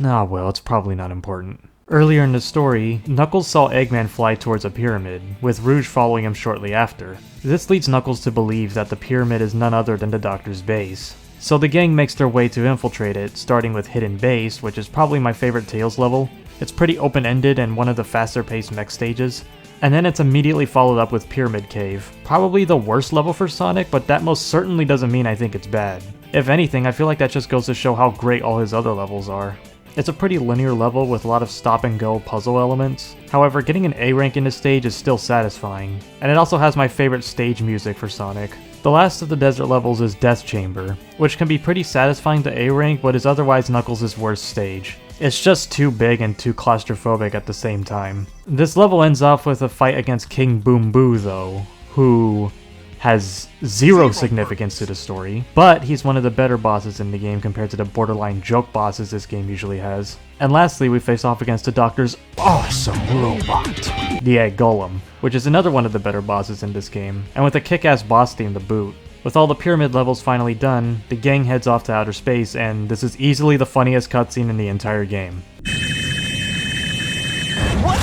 Ah well, it's probably not important. Earlier in the story, Knuckles saw Eggman fly towards a pyramid, with Rouge following him shortly after. This leads Knuckles to believe that the pyramid is none other than the Doctor's base. So the gang makes their way to infiltrate it, starting with Hidden Base, which is probably my favorite Tails level. It's pretty open-ended and one of the faster-paced mech stages. And then it's immediately followed up with Pyramid Cave. Probably the worst level for Sonic, but that most certainly doesn't mean I think it's bad. If anything, I feel like that just goes to show how great all his other levels are. It's a pretty linear level with a lot of stop-and-go puzzle elements. However, getting an A rank in this stage is still satisfying. And it also has my favorite stage music for Sonic. The last of the desert levels is Death Chamber, which can be pretty satisfying to A rank but is otherwise Knuckles' worst stage. It's just too big and too claustrophobic at the same time. This level ends off with a fight against King Boom Boo though, who has zero significance to the story, but he's one of the better bosses in the game compared to the borderline joke bosses this game usually has. And lastly, we face off against the Doctor's awesome robot, the Egg Golem, which is another one of the better bosses in this game, and with a kick-ass boss theme to boot. With all the pyramid levels finally done, the gang heads off to outer space, and this is easily the funniest cutscene in the entire game. What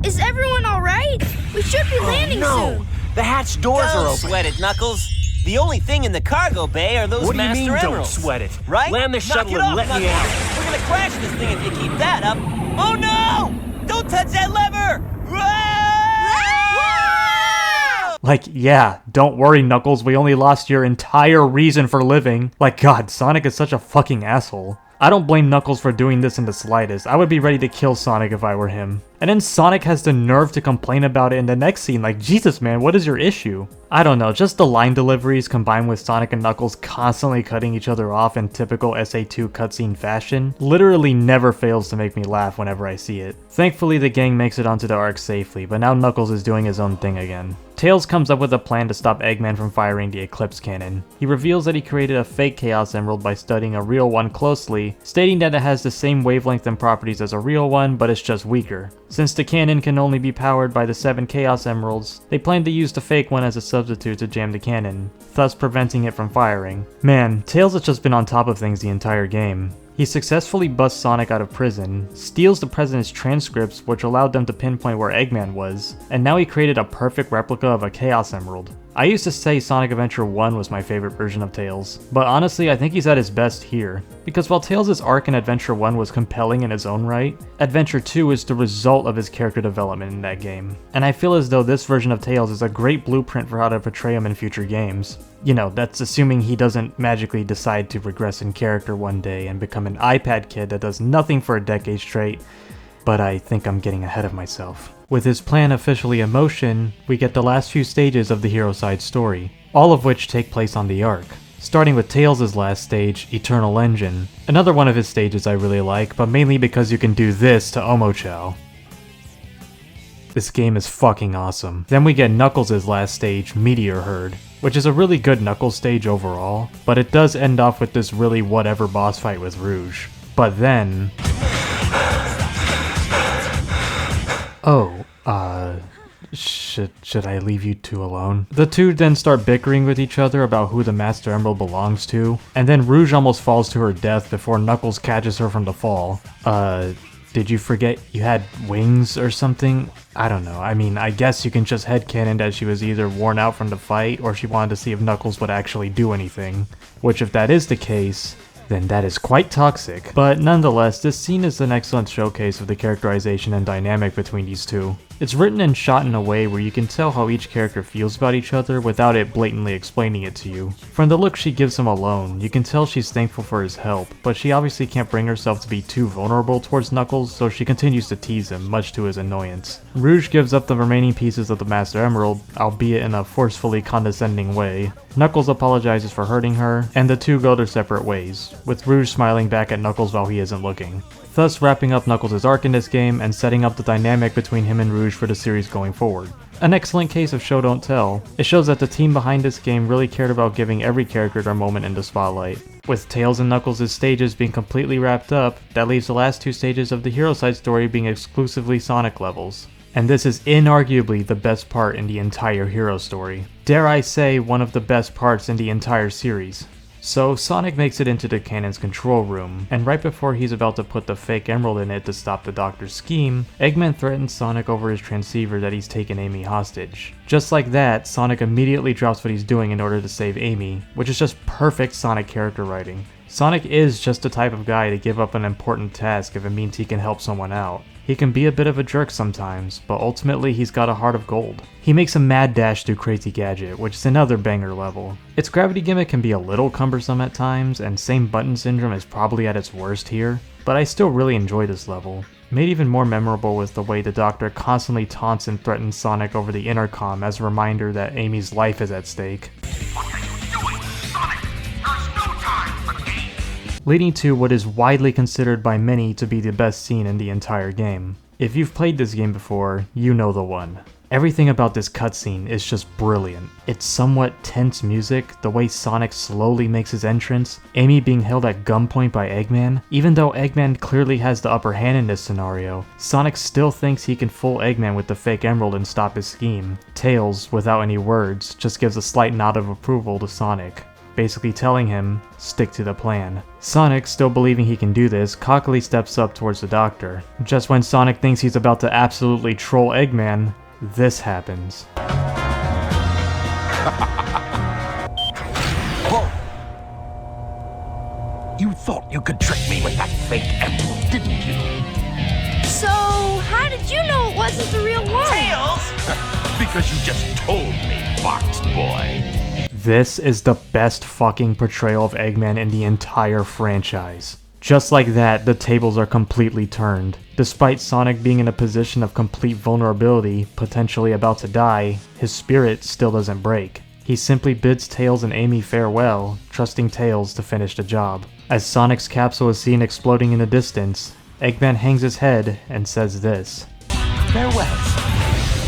the? Is everyone alright? We should be landing soon. The hatch doors are Don't open. sweat it, Knuckles. The only thing in the cargo bay are those What do you Master mean, don't Emeralds. sweat it? Right? Land the Knock shuttle it and off, let me Knuckles. out. We're gonna crash this thing if you keep that up. Oh no! Don't touch that lever! Like, yeah, don't worry Knuckles, we only lost your entire reason for living. Like, god, Sonic is such a fucking asshole. I don't blame Knuckles for doing this in the slightest. I would be ready to kill Sonic if I were him. And then Sonic has the nerve to complain about it in the next scene, like, Jesus man, what is your issue? I don't know, just the line deliveries combined with Sonic and Knuckles constantly cutting each other off in typical SA2 cutscene fashion literally never fails to make me laugh whenever I see it. Thankfully the gang makes it onto the Ark safely, but now Knuckles is doing his own thing again. Tails comes up with a plan to stop Eggman from firing the Eclipse Cannon. He reveals that he created a fake Chaos Emerald by studying a real one closely, stating that it has the same wavelength and properties as a real one, but it's just weaker. Since the cannon can only be powered by the 7 Chaos Emeralds, they plan to use the fake one as a substitute to jam the cannon, thus preventing it from firing. Man, Tails has just been on top of things the entire game. He successfully busts Sonic out of prison, steals the President's transcripts which allowed them to pinpoint where Eggman was, and now he created a perfect replica of a Chaos Emerald. I used to say Sonic Adventure 1 was my favorite version of Tails, but honestly I think he's at his best here. Because while Tails' arc in Adventure 1 was compelling in its own right, Adventure 2 is the result of his character development in that game. And I feel as though this version of Tails is a great blueprint for how to portray him in future games. You know, that's assuming he doesn't magically decide to regress in character one day and become an iPad kid that does nothing for a decade straight, but I think I'm getting ahead of myself. With his plan officially in motion, we get the last few stages of the hero side story, all of which take place on the Ark. Starting with Tails' last stage, Eternal Engine. Another one of his stages I really like, but mainly because you can do this to Omochao. This game is fucking awesome. Then we get Knuckles' last stage, Meteor Herd, which is a really good Knuckles stage overall, but it does end off with this really whatever boss fight with Rouge. But then... Should I leave you two alone? The two then start bickering with each other about who the Master Emerald belongs to, and then Rouge almost falls to her death before Knuckles catches her from the fall. Did you forget you had wings or something? I don't know. I mean, I guess you can just headcanon that she was either worn out from the fight or she wanted to see if Knuckles would actually do anything. Which, if that is the case, then that is quite toxic. But nonetheless, this scene is an excellent showcase of the characterization and dynamic between these two. It's written and shot in a way where you can tell how each character feels about each other without it blatantly explaining it to you. From the look she gives him alone, you can tell she's thankful for his help, but she obviously can't bring herself to be too vulnerable towards Knuckles, so she continues to tease him, much to his annoyance. Rouge gives up the remaining pieces of the Master Emerald, albeit in a forcefully condescending way. Knuckles apologizes for hurting her, and the two go their separate ways, with Rouge smiling back at Knuckles while he isn't looking. Thus wrapping up Knuckles' arc in this game and setting up the dynamic between him and Rouge for the series going forward. An excellent case of show don't tell. It shows that the team behind this game really cared about giving every character their moment in the spotlight. With Tails and Knuckles' stages being completely wrapped up, that leaves the last two stages of the hero side story being exclusively Sonic levels. And this is inarguably the best part in the entire hero story. Dare I say, one of the best parts in the entire series. So Sonic makes it into the Canon's control room, and right before he's about to put the fake emerald in it to stop the Doctor's scheme, Eggman threatens Sonic over his transceiver that he's taken Amy hostage. Just like that, Sonic immediately drops what he's doing in order to save Amy, which is just perfect Sonic character writing. Sonic is just the type of guy to give up an important task if it means he can help someone out. He can be a bit of a jerk sometimes, but ultimately he's got a heart of gold. He makes a mad dash through Crazy Gadget, which is another banger level. Its gravity gimmick can be a little cumbersome at times, and Same Button Syndrome is probably at its worst here, but I still really enjoy this level. Made even more memorable with the way the Doctor constantly taunts and threatens Sonic over the intercom as a reminder that Amy's life is at stake. Leading to what is widely considered by many to be the best scene in the entire game. If you've played this game before, you know the one. Everything about this cutscene is just brilliant. It's somewhat tense music, the way Sonic slowly makes his entrance, Amy being held at gunpoint by Eggman. Even though Eggman clearly has the upper hand in this scenario, Sonic still thinks he can fool Eggman with the fake emerald and stop his scheme. Tails, without any words, just gives a slight nod of approval to Sonic, basically telling him, stick to the plan. Sonic, still believing he can do this, cockily steps up towards the Doctor. Just when Sonic thinks he's about to absolutely troll Eggman, this happens. Whoa! You thought you could trick me with that fake emerald, didn't you? So, how did you know it wasn't the real one? Tails! Because you just told me, Fox Boy. This is the best fucking portrayal of Eggman in the entire franchise. Just like that, the tables are completely turned. Despite Sonic being in a position of complete vulnerability, potentially about to die, his spirit still doesn't break. He simply bids Tails and Amy farewell, trusting Tails to finish the job. As Sonic's capsule is seen exploding in the distance, Eggman hangs his head and says this. Farewell,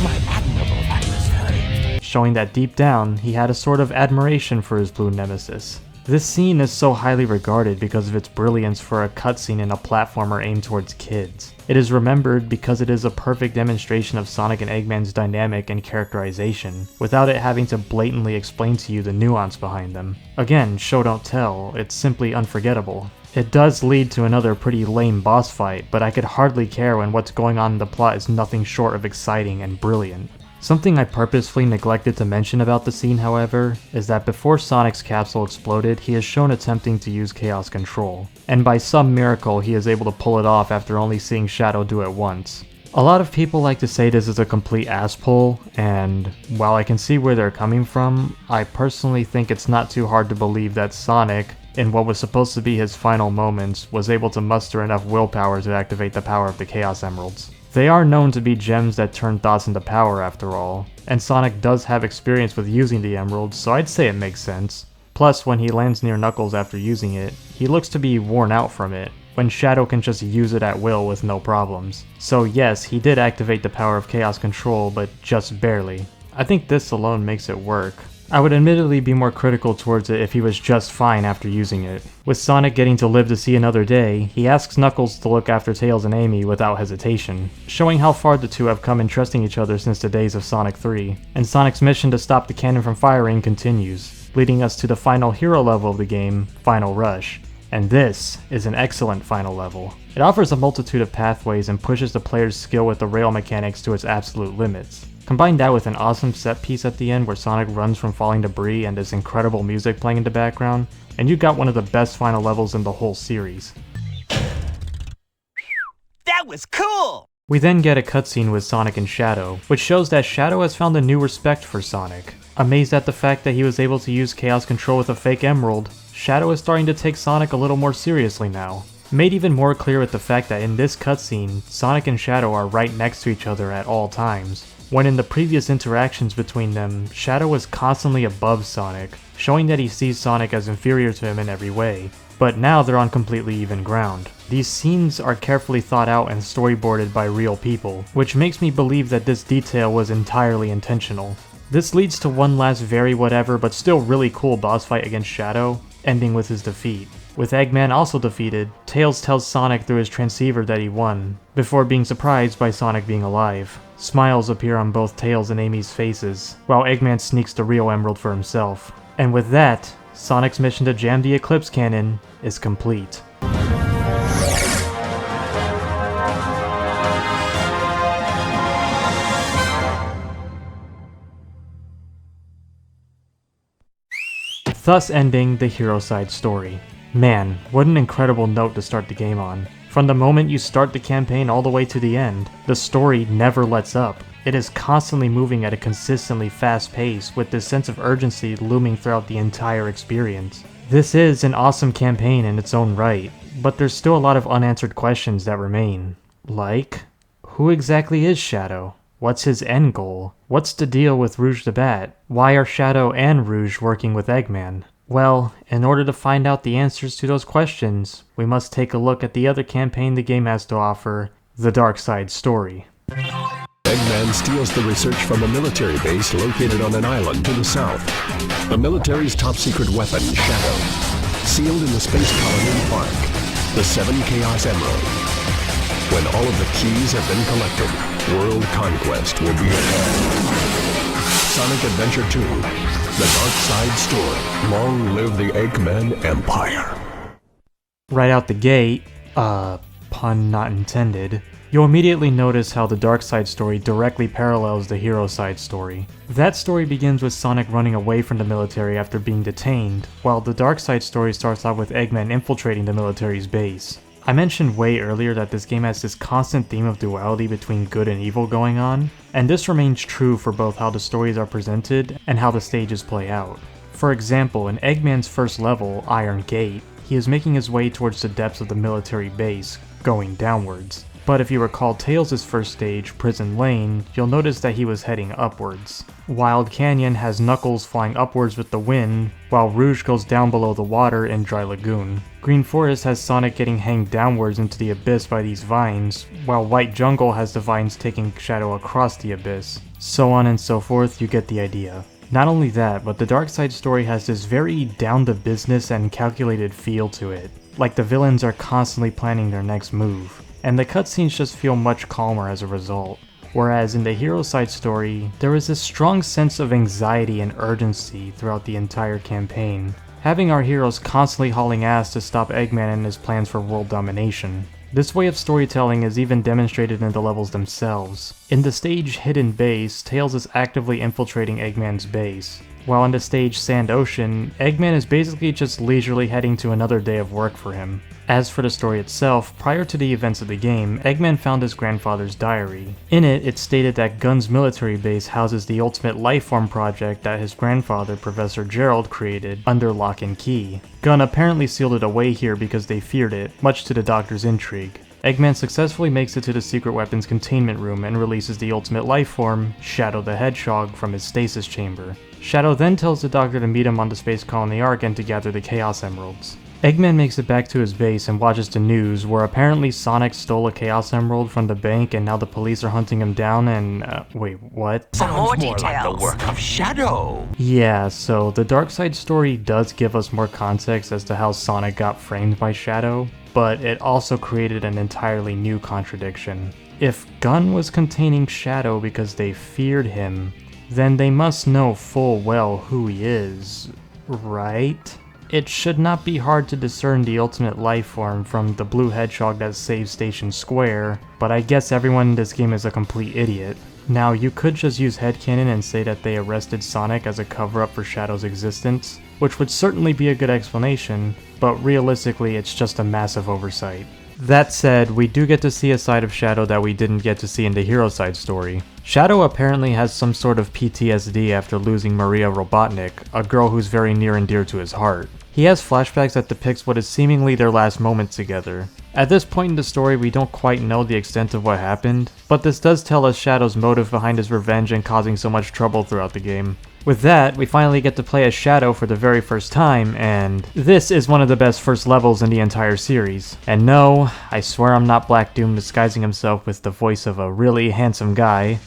my admirable adversary. Showing that deep down, he had a sort of admiration for his blue nemesis. This scene is so highly regarded because of its brilliance for a cutscene in a platformer aimed towards kids. It is remembered because it is a perfect demonstration of Sonic and Eggman's dynamic and characterization, without it having to blatantly explain to you the nuance behind them. Again, show don't tell, it's simply unforgettable. It does lead to another pretty lame boss fight, but I could hardly care when what's going on in the plot is nothing short of exciting and brilliant. Something I purposefully neglected to mention about the scene, however, is that before Sonic's capsule exploded, he is shown attempting to use Chaos Control, and by some miracle he is able to pull it off after only seeing Shadow do it once. A lot of people like to say this is a complete ass pull, and while I can see where they're coming from, I personally think it's not too hard to believe that Sonic, in what was supposed to be his final moments, was able to muster enough willpower to activate the power of the Chaos Emeralds. They are known to be gems that turn thoughts into power after all, and Sonic does have experience with using the emeralds, so I'd say it makes sense. Plus, when he lands near Knuckles after using it, he looks to be worn out from it, when Shadow can just use it at will with no problems. So yes, he did activate the power of Chaos Control, but just barely. I think this alone makes it work. I would admittedly be more critical towards it if he was just fine after using it. With Sonic getting to live to see another day, he asks Knuckles to look after Tails and Amy without hesitation, showing how far the two have come in trusting each other since the days of Sonic 3. And Sonic's mission to stop the cannon from firing continues, leading us to the final hero level of the game, Final Rush. And this is an excellent final level. It offers a multitude of pathways and pushes the player's skill with the rail mechanics to its absolute limits. Combine that with an awesome set piece at the end where Sonic runs from falling debris and this incredible music playing in the background, and you got one of the best final levels in the whole series. That was cool! We then get a cutscene with Sonic and Shadow, which shows that Shadow has found a new respect for Sonic. Amazed at the fact that he was able to use Chaos Control with a fake emerald, Shadow is starting to take Sonic a little more seriously now. Made even more clear with the fact that in this cutscene, Sonic and Shadow are right next to each other at all times, when in the previous interactions between them, Shadow was constantly above Sonic, showing that he sees Sonic as inferior to him in every way. But now they're on completely even ground. These scenes are carefully thought out and storyboarded by real people, which makes me believe that this detail was entirely intentional. This leads to one last very whatever but still really cool boss fight against Shadow, ending with his defeat. With Eggman also defeated, Tails tells Sonic through his transceiver that he won, before being surprised by Sonic being alive. Smiles appear on both Tails and Amy's faces, while Eggman sneaks the real emerald for himself. And with that, Sonic's mission to jam the Eclipse Cannon is complete. Thus ending the hero side story. Man, what an incredible note to start the game on. From the moment you start the campaign all the way to the end, the story never lets up. It is constantly moving at a consistently fast pace with this sense of urgency looming throughout the entire experience. This is an awesome campaign in its own right, but there's still a lot of unanswered questions that remain. Like, who exactly is Shadow? What's his end goal? What's the deal with Rouge the Bat? Why are Shadow and Rouge working with Eggman? Well, in order to find out the answers to those questions, we must take a look at the other campaign the game has to offer, the Dark Side Story. Eggman steals the research from a military base located on an island to the south. The military's top-secret weapon, Shadow, sealed in the space colony Park, the 7 Chaos Emeralds. When all of the keys have been collected, world conquest will be ahead. Sonic Adventure 2, The Dark Side Story. Long live the Eggman Empire. Right out the gate, pun not intended, you'll immediately notice how the Dark Side Story directly parallels the Hero Side Story. That story begins with Sonic running away from the military after being detained, while the Dark Side Story starts off with Eggman infiltrating the military's base. I mentioned way earlier that this game has this constant theme of duality between good and evil going on, and this remains true for both how the stories are presented and how the stages play out. For example, in Eggman's first level, Iron Gate, he is making his way towards the depths of the military base, going downwards. But if you recall Tails' first stage, Prison Lane, you'll notice that he was heading upwards. Wild Canyon has Knuckles flying upwards with the wind, while Rouge goes down below the water in Dry Lagoon. Green Forest has Sonic getting hanged downwards into the abyss by these vines, while White Jungle has the vines taking Shadow across the abyss. So on and so forth, you get the idea. Not only that, but the Dark Side Story has this very down-to-business and calculated feel to it, like the villains are constantly planning their next move. And the cutscenes just feel much calmer as a result. Whereas in the Hero Side Story, there is this strong sense of anxiety and urgency throughout the entire campaign, having our heroes constantly hauling ass to stop Eggman and his plans for world domination. This way of storytelling is even demonstrated in the levels themselves. In the stage Hidden Base, Tails is actively infiltrating Eggman's base. while on the stage Sand Ocean, Eggman is basically just leisurely heading to another day of work for him. As for the story itself, prior to the events of the game, Eggman found his grandfather's diary. In it, it stated that Gun's military base houses the ultimate lifeform project that his grandfather, Professor Gerald, created under lock and key. Gun apparently sealed it away here because they feared it, much to the Doctor's intrigue. Eggman successfully makes it to the secret weapons containment room and releases the ultimate lifeform, Shadow the Hedgehog, from his stasis chamber. Shadow then tells the Doctor to meet him on the Space Colony Ark and to gather the Chaos Emeralds. Eggman makes it back to his base and watches the news where apparently Sonic stole a Chaos Emerald from the bank and now the police are hunting him down and wait, what? Sounds more like the work of Shadow. Yeah, so the Dark Side story does give us more context as to how Sonic got framed by Shadow, but it also created an entirely new contradiction. If Gun was containing Shadow because they feared him, then they must know full well who he is, right? It should not be hard to discern the ultimate lifeform from the blue hedgehog that saved Station Square, but I guess everyone in this game is a complete idiot. Now, you could just use headcanon and say that they arrested Sonic as a cover-up for Shadow's existence, which would certainly be a good explanation, but realistically it's just a massive oversight. That said, we do get to see a side of Shadow that we didn't get to see in the Hero Side story. Shadow apparently has some sort of PTSD after losing Maria Robotnik, a girl who's very near and dear to his heart. He has flashbacks that depicts what is seemingly their last moments together. At this point in the story, we don't quite know the extent of what happened, but this does tell us Shadow's motive behind his revenge and causing so much trouble throughout the game. With that, we finally get to play as Shadow for the very first time, and this is one of the best first levels in the entire series. And no, I swear I'm not Black Doom disguising himself with the voice of a really handsome guy.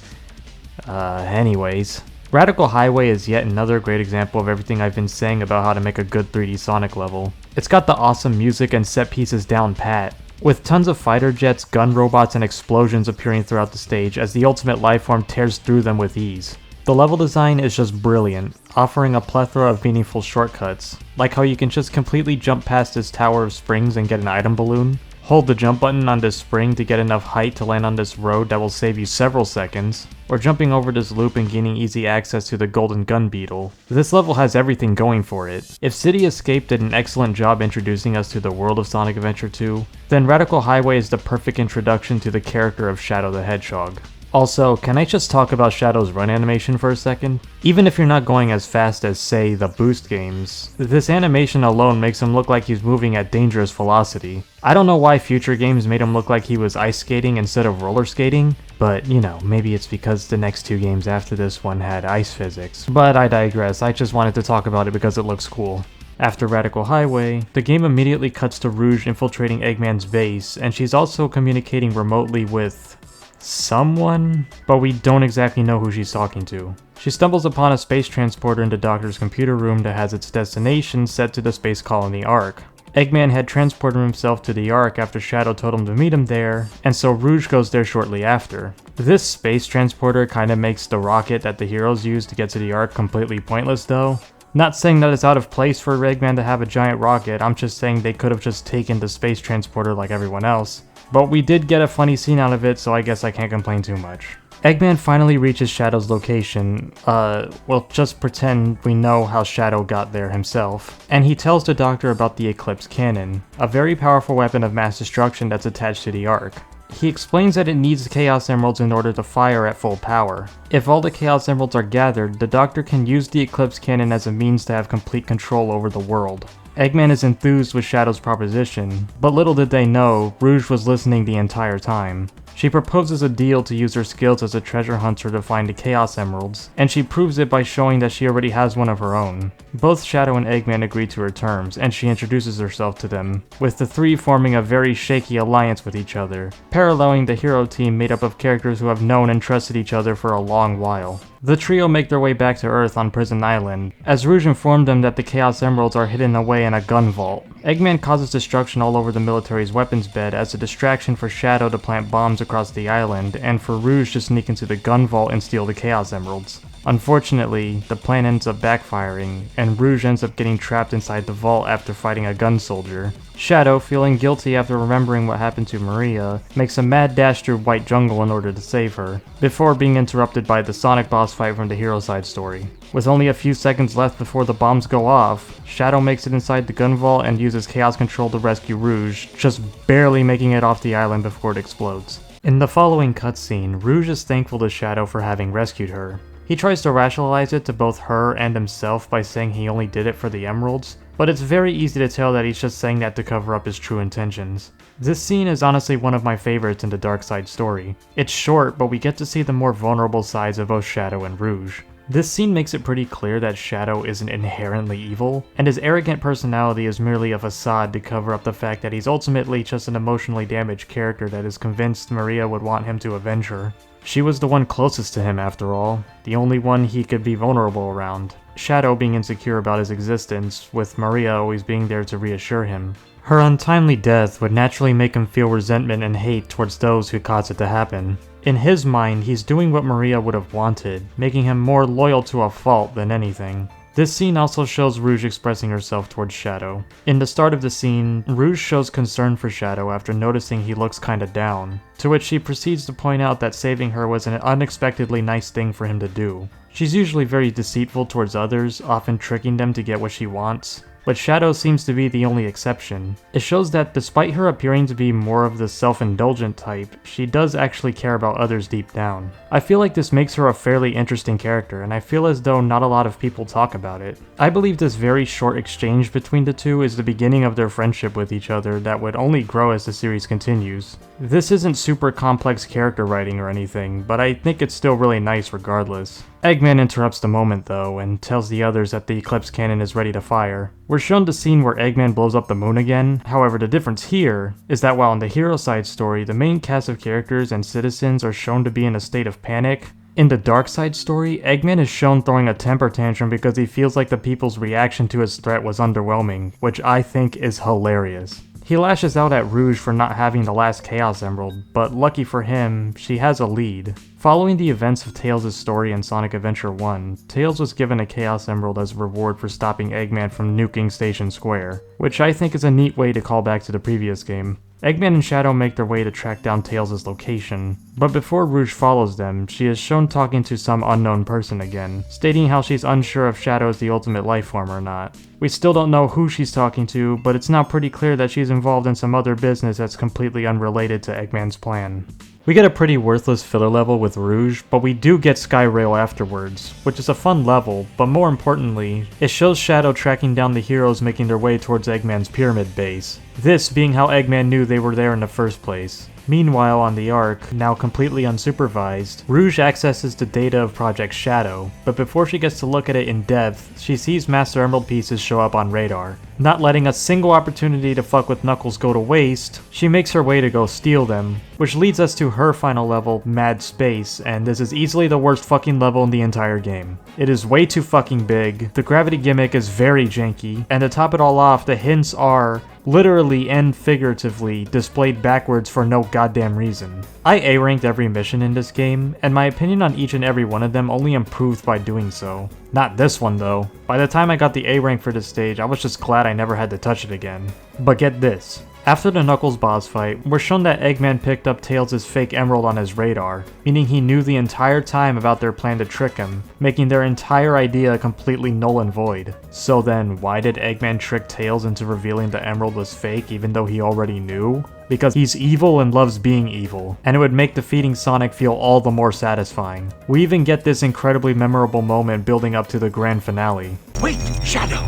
Anyways. Radical Highway is yet another great example of everything I've been saying about how to make a good 3D Sonic level. It's got the awesome music and set pieces down pat, with tons of fighter jets, gun robots, and explosions appearing throughout the stage as the ultimate lifeform tears through them with ease. The level design is just brilliant, offering a plethora of meaningful shortcuts, like how you can just completely jump past this tower of springs and get an item balloon, hold the jump button on this spring to get enough height to land on this road that will save you several seconds, or jumping over this loop and gaining easy access to the Golden Gun Beetle. This level has everything going for it. If City Escape did an excellent job introducing us to the world of Sonic Adventure 2, then Radical Highway is the perfect introduction to the character of Shadow the Hedgehog. Also, can I just talk about Shadow's run animation for a second? Even if you're not going as fast as, say, the Boost games, this animation alone makes him look like he's moving at dangerous velocity. I don't know why future games made him look like he was ice skating instead of roller skating, but you know, maybe it's because the next two games after this one had ice physics. But I digress, I just wanted to talk about it because it looks cool. After Radical Highway, the game immediately cuts to Rouge infiltrating Eggman's base, and she's also communicating remotely with someone, but we don't exactly know who she's talking to. She stumbles upon a space transporter in the Doctor's computer room that has its destination set to the Space Colony Ark. Eggman had transported himself to the Ark after Shadow told him to meet him there, and so Rouge goes there shortly after. This space transporter kinda makes the rocket that the heroes use to get to the Ark completely pointless though. Not saying that it's out of place for Eggman to have a giant rocket, I'm just saying they could have just taken the space transporter like everyone else. But we did get a funny scene out of it, so I guess I can't complain too much. Eggman finally reaches Shadow's location, well, just pretend we know how Shadow got there himself, and he tells the Doctor about the Eclipse Cannon, a very powerful weapon of mass destruction that's attached to the Ark. He explains that it needs Chaos Emeralds in order to fire at full power. If all the Chaos Emeralds are gathered, the Doctor can use the Eclipse Cannon as a means to have complete control over the world. Eggman is enthused with Shadow's proposition, but little did they know, Rouge was listening the entire time. She proposes a deal to use her skills as a treasure hunter to find the Chaos Emeralds, and she proves it by showing that she already has one of her own. Both Shadow and Eggman agree to her terms, and she introduces herself to them, with the three forming a very shaky alliance with each other, paralleling the hero team made up of characters who have known and trusted each other for a long while. The trio make their way back to Earth on Prison Island, as Rouge informed them that the Chaos Emeralds are hidden away in a gun vault. Eggman causes destruction all over the military's weapons bed as a distraction for Shadow to plant bombs across the island, and for Rouge to sneak into the gun vault and steal the Chaos Emeralds. Unfortunately, the plan ends up backfiring, and Rouge ends up getting trapped inside the vault after fighting a gun soldier. Shadow, feeling guilty after remembering what happened to Maria, makes a mad dash through White Jungle in order to save her, before being interrupted by the Sonic boss fight from the Hero Side story. With only a few seconds left before the bombs go off, Shadow makes it inside the gun vault and uses Chaos Control to rescue Rouge, just barely making it off the island before it explodes. In the following cutscene, Rouge is thankful to Shadow for having rescued her. He tries to rationalize it to both her and himself by saying he only did it for the emeralds, but it's very easy to tell that he's just saying that to cover up his true intentions. This scene is honestly one of my favorites in the Dark Side story. It's short, but we get to see the more vulnerable sides of both Shadow and Rouge. This scene makes it pretty clear that Shadow isn't inherently evil, and his arrogant personality is merely a facade to cover up the fact that he's ultimately just an emotionally damaged character that is convinced Maria would want him to avenge her. She was the one closest to him after all, the only one he could be vulnerable around. Shadow being insecure about his existence, with Maria always being there to reassure him. Her untimely death would naturally make him feel resentment and hate towards those who caused it to happen. In his mind, he's doing what Maria would have wanted, making him more loyal to a fault than anything. This scene also shows Rouge expressing herself towards Shadow. In the start of the scene, Rouge shows concern for Shadow after noticing he looks kinda down, to which she proceeds to point out that saving her was an unexpectedly nice thing for him to do. She's usually very deceitful towards others, often tricking them to get what she wants, but Shadow seems to be the only exception. It shows that despite her appearing to be more of the self-indulgent type, she does actually care about others deep down. I feel like this makes her a fairly interesting character, and I feel as though not a lot of people talk about it. I believe this very short exchange between the two is the beginning of their friendship with each other that would only grow as the series continues. This isn't super complex character writing or anything, but I think it's still really nice regardless. Eggman interrupts the moment though, and tells the others that the Eclipse cannon is ready to fire. We're shown the scene where Eggman blows up the moon again, however the difference here is that while in the Hero Side story the main cast of characters and citizens are shown to be in a state of panic, in the Dark Side story, Eggman is shown throwing a temper tantrum because he feels like the people's reaction to his threat was underwhelming, which I think is hilarious. He lashes out at Rouge for not having the last Chaos Emerald, but lucky for him, she has a lead. Following the events of Tails' story in Sonic Adventure 1, Tails was given a Chaos Emerald as a reward for stopping Eggman from nuking Station Square, which I think is a neat way to call back to the previous game. Eggman and Shadow make their way to track down Tails' location, but before Rouge follows them, she is shown talking to some unknown person again, stating how she's unsure if Shadow is the ultimate life form or not. We still don't know who she's talking to, but it's now pretty clear that she's involved in some other business that's completely unrelated to Eggman's plan. We get a pretty worthless filler level with Rouge, but we do get Skyrail afterwards, which is a fun level, but more importantly, it shows Shadow tracking down the heroes making their way towards Eggman's pyramid base. This being how Eggman knew they were there in the first place. Meanwhile, on the Ark, now completely unsupervised, Rouge accesses the data of Project Shadow, but before she gets to look at it in depth, she sees Master Emerald pieces show up on radar. Not letting a single opportunity to fuck with Knuckles go to waste, she makes her way to go steal them, which leads us to her final level, Mad Space, and this is easily the worst fucking level in the entire game. It is way too fucking big, the gravity gimmick is very janky, and to top it all off, the hints are, literally and figuratively, displayed backwards for no goddamn reason. I A-ranked every mission in this game, and my opinion on each and every one of them only improved by doing so. Not this one though. By the time I got the A rank for this stage, I was just glad I never had to touch it again. But get this. After the Knuckles boss fight, we're shown that Eggman picked up Tails' fake emerald on his radar, meaning he knew the entire time about their plan to trick him, making their entire idea completely null and void. So then, why did Eggman trick Tails into revealing the emerald was fake even though he already knew? Because he's evil and loves being evil, and it would make defeating Sonic feel all the more satisfying. We even get this incredibly memorable moment building up to the grand finale. Wait, Shadow!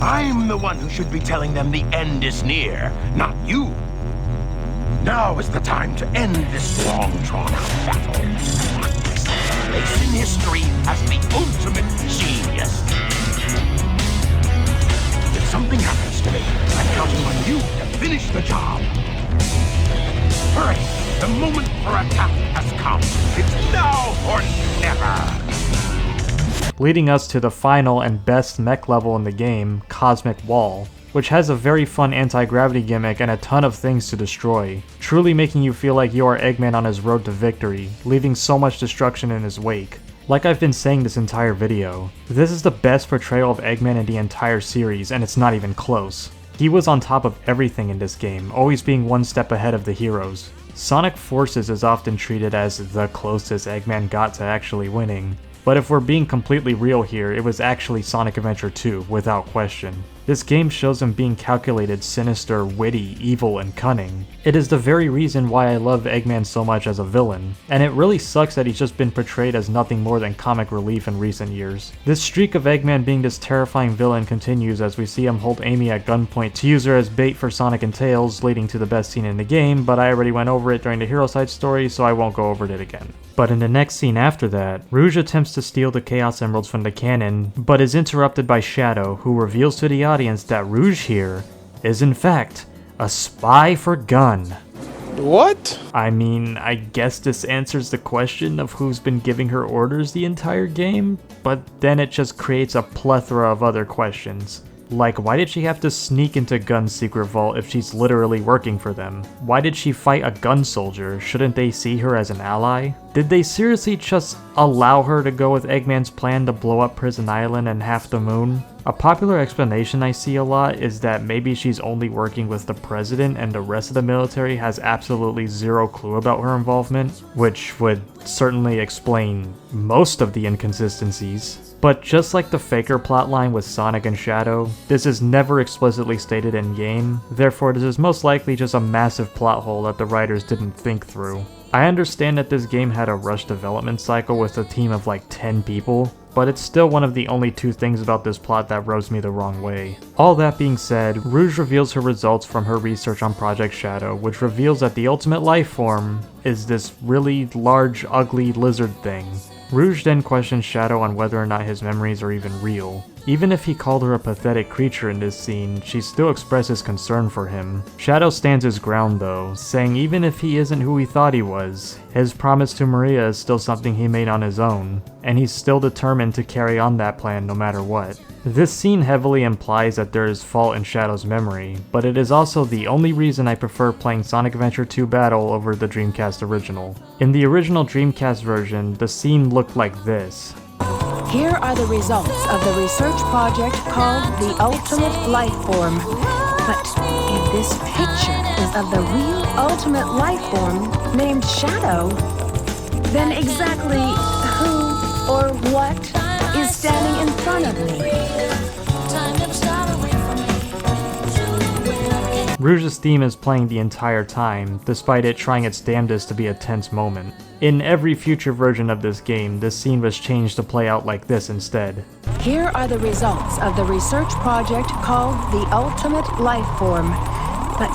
I'm the one who should be telling them the end is near, not you. Now is the time to end this long, drawn-out battle. This place in history as the ultimate genius. If something happens to me, I'm counting on you to finish the job. Hurry! The moment for attack has come. It's now or never! Leading us to the final and best mech level in the game, Cosmic Wall, which has a very fun anti-gravity gimmick and a ton of things to destroy, truly making you feel like you are Eggman on his road to victory, leaving so much destruction in his wake. Like I've been saying this entire video, this is the best portrayal of Eggman in the entire series, and it's not even close. He was on top of everything in this game, always being one step ahead of the heroes. Sonic Forces is often treated as the closest Eggman got to actually winning, but if we're being completely real here, it was actually Sonic Adventure 2, without question. This game shows him being calculated, sinister, witty, evil, and cunning. It is the very reason why I love Eggman so much as a villain, and it really sucks that he's just been portrayed as nothing more than comic relief in recent years. This streak of Eggman being this terrifying villain continues as we see him hold Amy at gunpoint to use her as bait for Sonic and Tails, leading to the best scene in the game, but I already went over it during the Hero Side story, so I won't go over it again. But in the next scene after that, Rouge attempts to steal the Chaos Emeralds from the Canon, but is interrupted by Shadow, who reveals to the audience that Rouge here is in fact a spy for Gun. What? I mean, I guess this answers the question of who's been giving her orders the entire game, but then it just creates a plethora of other questions. Like, why did she have to sneak into Gun's secret vault if she's literally working for them? Why did she fight a gun soldier? Shouldn't they see her as an ally? Did they seriously just allow her to go with Eggman's plan to blow up Prison Island and half the moon? A popular explanation I see a lot is that maybe she's only working with the president and the rest of the military has absolutely zero clue about her involvement, which would certainly explain most of the inconsistencies. But just like the Faker plotline with Sonic and Shadow, this is never explicitly stated in-game, therefore this is most likely just a massive plot hole that the writers didn't think through. I understand that this game had a rushed development cycle with a team of like 10 people, but it's still one of the only two things about this plot that rubs me the wrong way. All that being said, Rouge reveals her results from her research on Project Shadow, which reveals that the ultimate life form is this really large, ugly lizard thing. Rouge then questions Shadow on whether or not his memories are even real. Even if he called her a pathetic creature in this scene, she still expresses concern for him. Shadow stands his ground though, saying even if he isn't who he thought he was, his promise to Maria is still something he made on his own, and he's still determined to carry on that plan no matter what. This scene heavily implies that there is fault in Shadow's memory, but it is also the only reason I prefer playing Sonic Adventure 2 Battle over the Dreamcast original. In the original Dreamcast version, the scene looked like this. Here are the results of the research project called the Ultimate Life Form. But if this picture is of the real Ultimate Life Form named Shadow, then exactly who or what is standing in front of me? Rouge's theme is playing the entire time, despite it trying its damnedest to be a tense moment. In every future version of this game, this scene was changed to play out like this instead. Here are the results of the research project called the Ultimate Life Form. But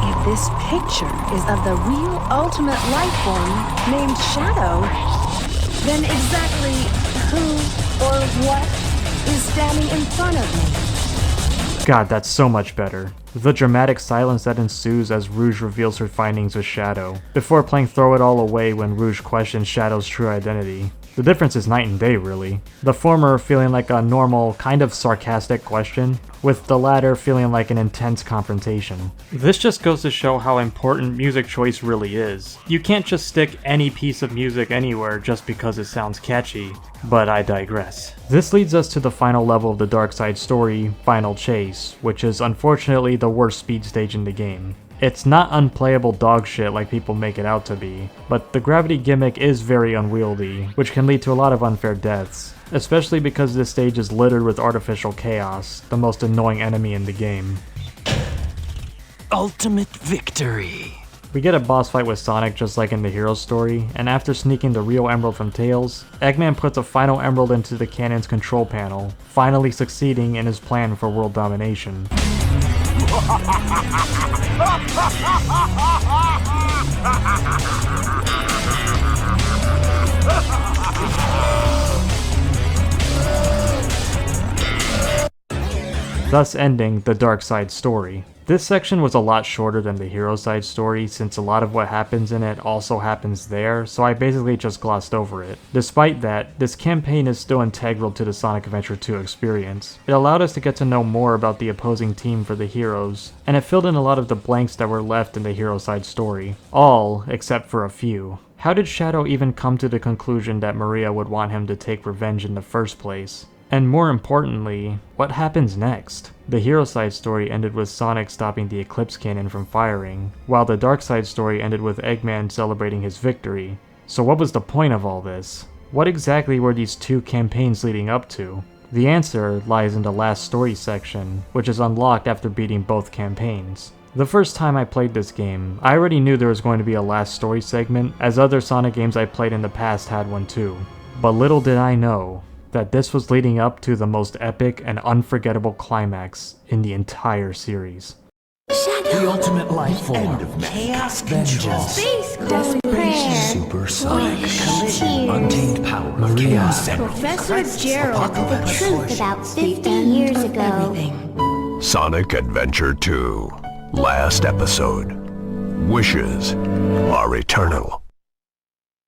if this picture is of the real Ultimate Life Form named Shadow, then exactly who or what is standing in front of me? God, that's so much better. The dramatic silence that ensues as Rouge reveals her findings with Shadow, before playing Throw It All Away when Rouge questions Shadow's true identity. The difference is night and day, really. The former feeling like a normal, kind of sarcastic question, with the latter feeling like an intense confrontation. This just goes to show how important music choice really is. You can't just stick any piece of music anywhere just because it sounds catchy, but I digress. This leads us to the final level of the Dark Side story, Final Chase, which is unfortunately the worst speed stage in the game. It's not unplayable dog shit like people make it out to be, but the gravity gimmick is very unwieldy, which can lead to a lot of unfair deaths, especially because this stage is littered with artificial chaos, the most annoying enemy in the game. Ultimate victory. We get a boss fight with Sonic just like in the Hero story, and after sneaking the real emerald from Tails, Eggman puts a final emerald into the Canon's control panel, finally succeeding in his plan for world domination. Thus ending the Dark Side story. This section was a lot shorter than the Hero Side story since a lot of what happens in it also happens there, so I basically just glossed over it. Despite that, this campaign is still integral to the Sonic Adventure 2 experience. It allowed us to get to know more about the opposing team for the heroes, and it filled in a lot of the blanks that were left in the Hero Side story. All except for a few. How did Shadow even come to the conclusion that Maria would want him to take revenge in the first place? And more importantly, what happens next? The hero side story ended with Sonic stopping the Eclipse Cannon from firing, while the dark side story ended with Eggman celebrating his victory. So what was the point of all this? What exactly were these two campaigns leading up to? The answer lies in the last story section, which is unlocked after beating both campaigns. The first time I played this game, I already knew there was going to be a last story segment, as other Sonic games I played in the past had one too. But little did I know that this was leading up to the most epic and unforgettable climax in the entire series. The ultimate life form. Chaos vengeance. Space called prayer. Supersonic collision. Untamed power. Chaos emerald. Professor Gerald. The truth about 50 years ago. Sonic Adventure 2. Last episode. Wishes are eternal.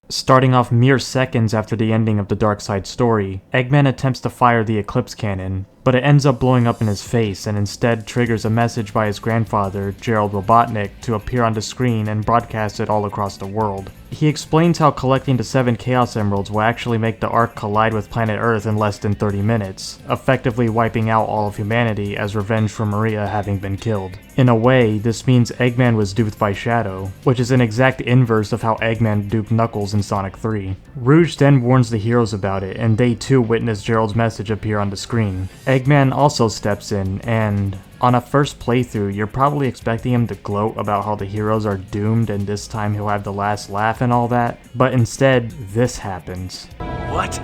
Starting off mere seconds after the ending of the Dark Side story, Eggman attempts to fire the Eclipse Cannon, but it ends up blowing up in his face and instead triggers a message by his grandfather, Gerald Robotnik, to appear on the screen and broadcast it all across the world. He explains how collecting the 7 Chaos Emeralds will actually make the Ark collide with planet Earth in less than 30 minutes, effectively wiping out all of humanity as revenge for Maria having been killed. In a way, this means Eggman was duped by Shadow, which is an exact inverse of how Eggman duped Knuckles in Sonic 3. Rouge then warns the heroes about it, and they too witness Gerald's message appear on the screen. Eggman also steps in, and on a first playthrough, you're probably expecting him to gloat about how the heroes are doomed and this time he'll have the last laugh and all that, but instead, this happens. What?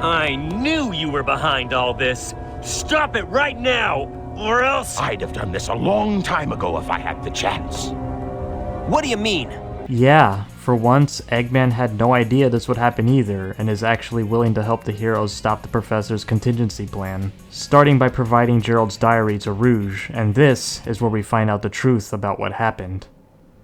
I knew you were behind all this. Stop it right now, or else... I'd have done this a long time ago if I had the chance. What do you mean? Yeah, for once, Eggman had no idea this would happen either, and is actually willing to help the heroes stop the Professor's contingency plan, starting by providing Gerald's diary to Rouge, and this is where we find out the truth about what happened.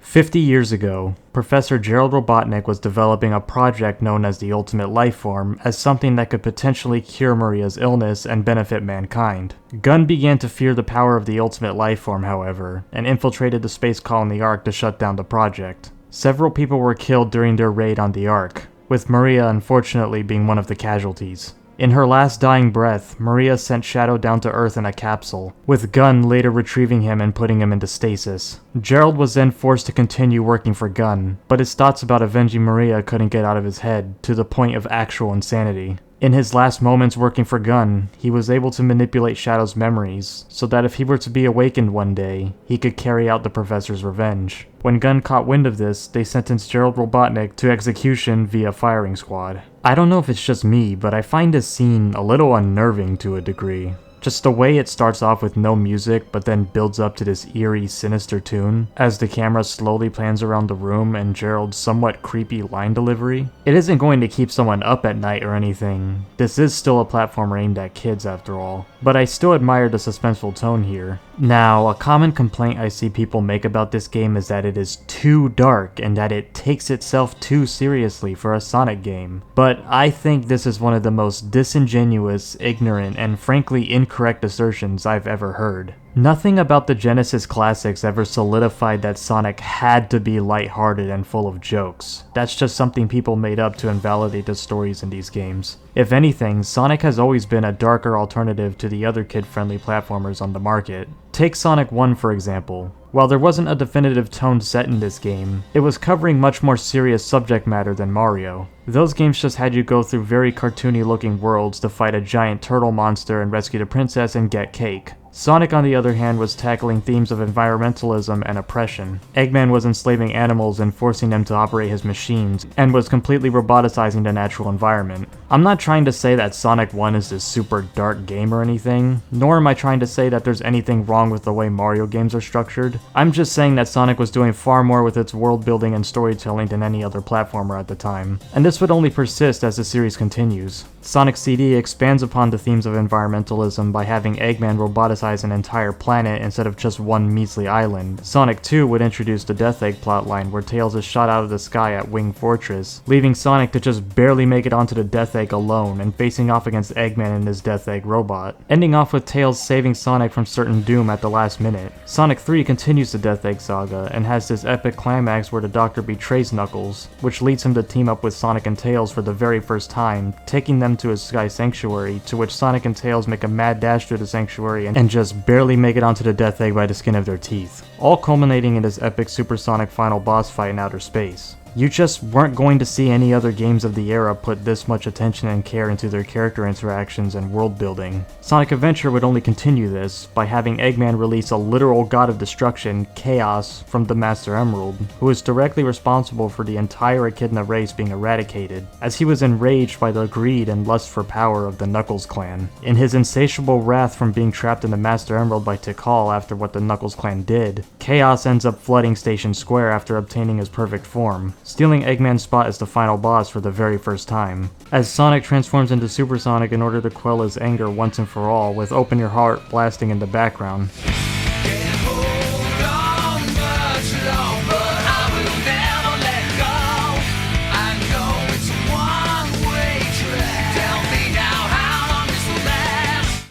50 years ago, Professor Gerald Robotnik was developing a project known as the Ultimate Lifeform as something that could potentially cure Maria's illness and benefit mankind. Gunn began to fear the power of the Ultimate Lifeform, however, and infiltrated the space colony Ark to shut down the project. Several people were killed during their raid on the Ark, with Maria unfortunately being one of the casualties. In her last dying breath, Maria sent Shadow down to Earth in a capsule, with Gunn later retrieving him and putting him into stasis. Gerald was then forced to continue working for Gunn, but his thoughts about avenging Maria couldn't get out of his head, to the point of actual insanity. In his last moments working for Gunn, he was able to manipulate Shadow's memories, so that if he were to be awakened one day, he could carry out the Professor's revenge. When Gunn caught wind of this, they sentenced Gerald Robotnik to execution via firing squad. I don't know if it's just me, but I find this scene a little unnerving to a degree. Just the way it starts off with no music, but then builds up to this eerie, sinister tune, as the camera slowly pans around the room and Gerald's somewhat creepy line delivery. It isn't going to keep someone up at night or anything. This is still a platformer aimed at kids after all, but I still admire the suspenseful tone here. Now, a common complaint I see people make about this game is that it is too dark and that it takes itself too seriously for a Sonic game. But I think this is one of the most disingenuous, ignorant, and frankly incorrect assertions I've ever heard. Nothing about the Genesis classics ever solidified that Sonic had to be lighthearted and full of jokes. That's just something people made up to invalidate the stories in these games. If anything, Sonic has always been a darker alternative to the other kid-friendly platformers on the market. Take Sonic 1 for example. While there wasn't a definitive tone set in this game, it was covering much more serious subject matter than Mario. Those games just had you go through very cartoony looking worlds to fight a giant turtle monster and rescue the princess and get cake. Sonic, on the other hand, was tackling themes of environmentalism and oppression. Eggman was enslaving animals and forcing them to operate his machines, and was completely roboticizing the natural environment. I'm not trying to say that Sonic 1 is this super dark game or anything, nor am I trying to say that there's anything wrong with the way Mario games are structured. I'm just saying that Sonic was doing far more with its world building and storytelling than any other platformer at the time, and this would only persist as the series continues. Sonic CD expands upon the themes of environmentalism by having Eggman roboticize an entire planet instead of just one measly island. Sonic 2 would introduce the Death Egg plotline where Tails is shot out of the sky at Wing Fortress, leaving Sonic to just barely make it onto the Death Egg alone and facing off against Eggman and his Death Egg robot, ending off with Tails saving Sonic from certain doom at the last minute. Sonic 3 continues the Death Egg saga and has this epic climax where the Doctor betrays Knuckles, which leads him to team up with Sonic and Tails for the very first time, taking them to his Sky Sanctuary, to which Sonic and Tails make a mad dash through the sanctuary and just barely make it onto the Death Egg by the skin of their teeth, all culminating in this epic supersonic final boss fight in outer space. You just weren't going to see any other games of the era put this much attention and care into their character interactions and world building. Sonic Adventure would only continue this by having Eggman release a literal god of destruction, Chaos, from the Master Emerald, who is directly responsible for the entire Echidna race being eradicated, as he was enraged by the greed and lust for power of the Knuckles clan. In his insatiable wrath from being trapped in the Master Emerald by Tikal after what the Knuckles clan did, Chaos ends up flooding Station Square after obtaining his perfect form, stealing Eggman's spot as the final boss for the very first time. As Sonic transforms into Super Sonic in order to quell his anger once and for all, with Open Your Heart blasting in the background.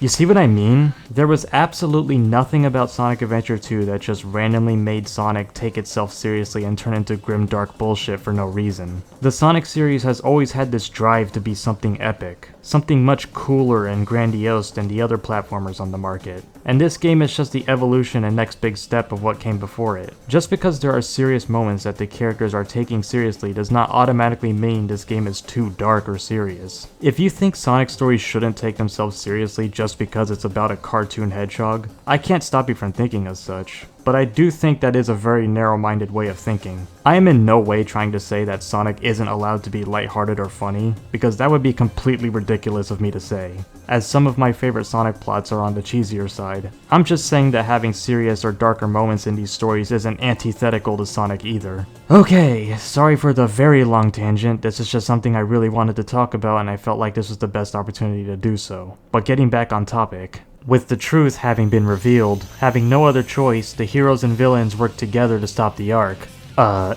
You see what I mean? There was absolutely nothing about Sonic Adventure 2 that just randomly made Sonic take itself seriously and turn into grim dark bullshit for no reason. The Sonic series has always had this drive to be something epic, something much cooler and grandiose than the other platformers on the market. And this game is just the evolution and next big step of what came before it. Just because there are serious moments that the characters are taking seriously does not automatically mean this game is too dark or serious. If you think Sonic stories shouldn't take themselves seriously just because it's about a cartoon hedgehog, I can't stop you from thinking as such. But I do think that is a very narrow-minded way of thinking. I am in no way trying to say that Sonic isn't allowed to be lighthearted or funny, because that would be completely ridiculous of me to say, as some of my favorite Sonic plots are on the cheesier side. I'm just saying that having serious or darker moments in these stories isn't antithetical to Sonic either. Okay, sorry for the very long tangent, this is just something I really wanted to talk about and I felt like this was the best opportunity to do so. But getting back on topic. With the truth having been revealed, having no other choice, the heroes and villains work together to stop the Ark.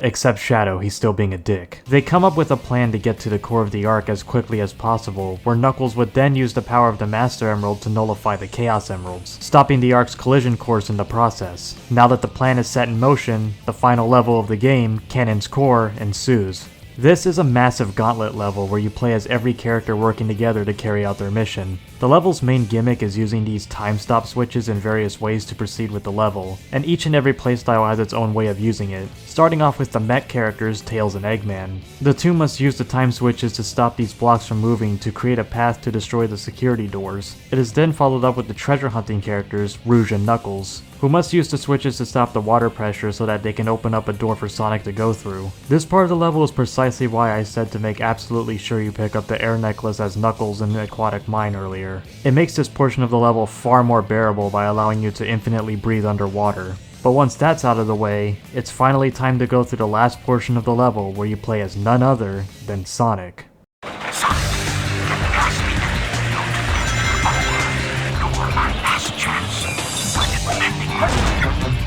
Except Shadow, he's still being a dick. They come up with a plan to get to the core of the Ark as quickly as possible, where Knuckles would then use the power of the Master Emerald to nullify the Chaos Emeralds, stopping the Ark's collision course in the process. Now that the plan is set in motion, the final level of the game, Canon's Core, ensues. This is a massive gauntlet level where you play as every character working together to carry out their mission. The level's main gimmick is using these time stop switches in various ways to proceed with the level, and each and every playstyle has its own way of using it, starting off with the Mech characters Tails and Eggman. The two must use the time switches to stop these blocks from moving to create a path to destroy the security doors. It is then followed up with the treasure hunting characters Rouge and Knuckles, who must use the switches to stop the water pressure so that they can open up a door for Sonic to go through. This part of the level is precisely why I said to make absolutely sure you pick up the air necklace as Knuckles in the aquatic mine earlier. It makes this portion of the level far more bearable by allowing you to infinitely breathe underwater. But once that's out of the way, it's finally time to go through the last portion of the level where you play as none other than Sonic.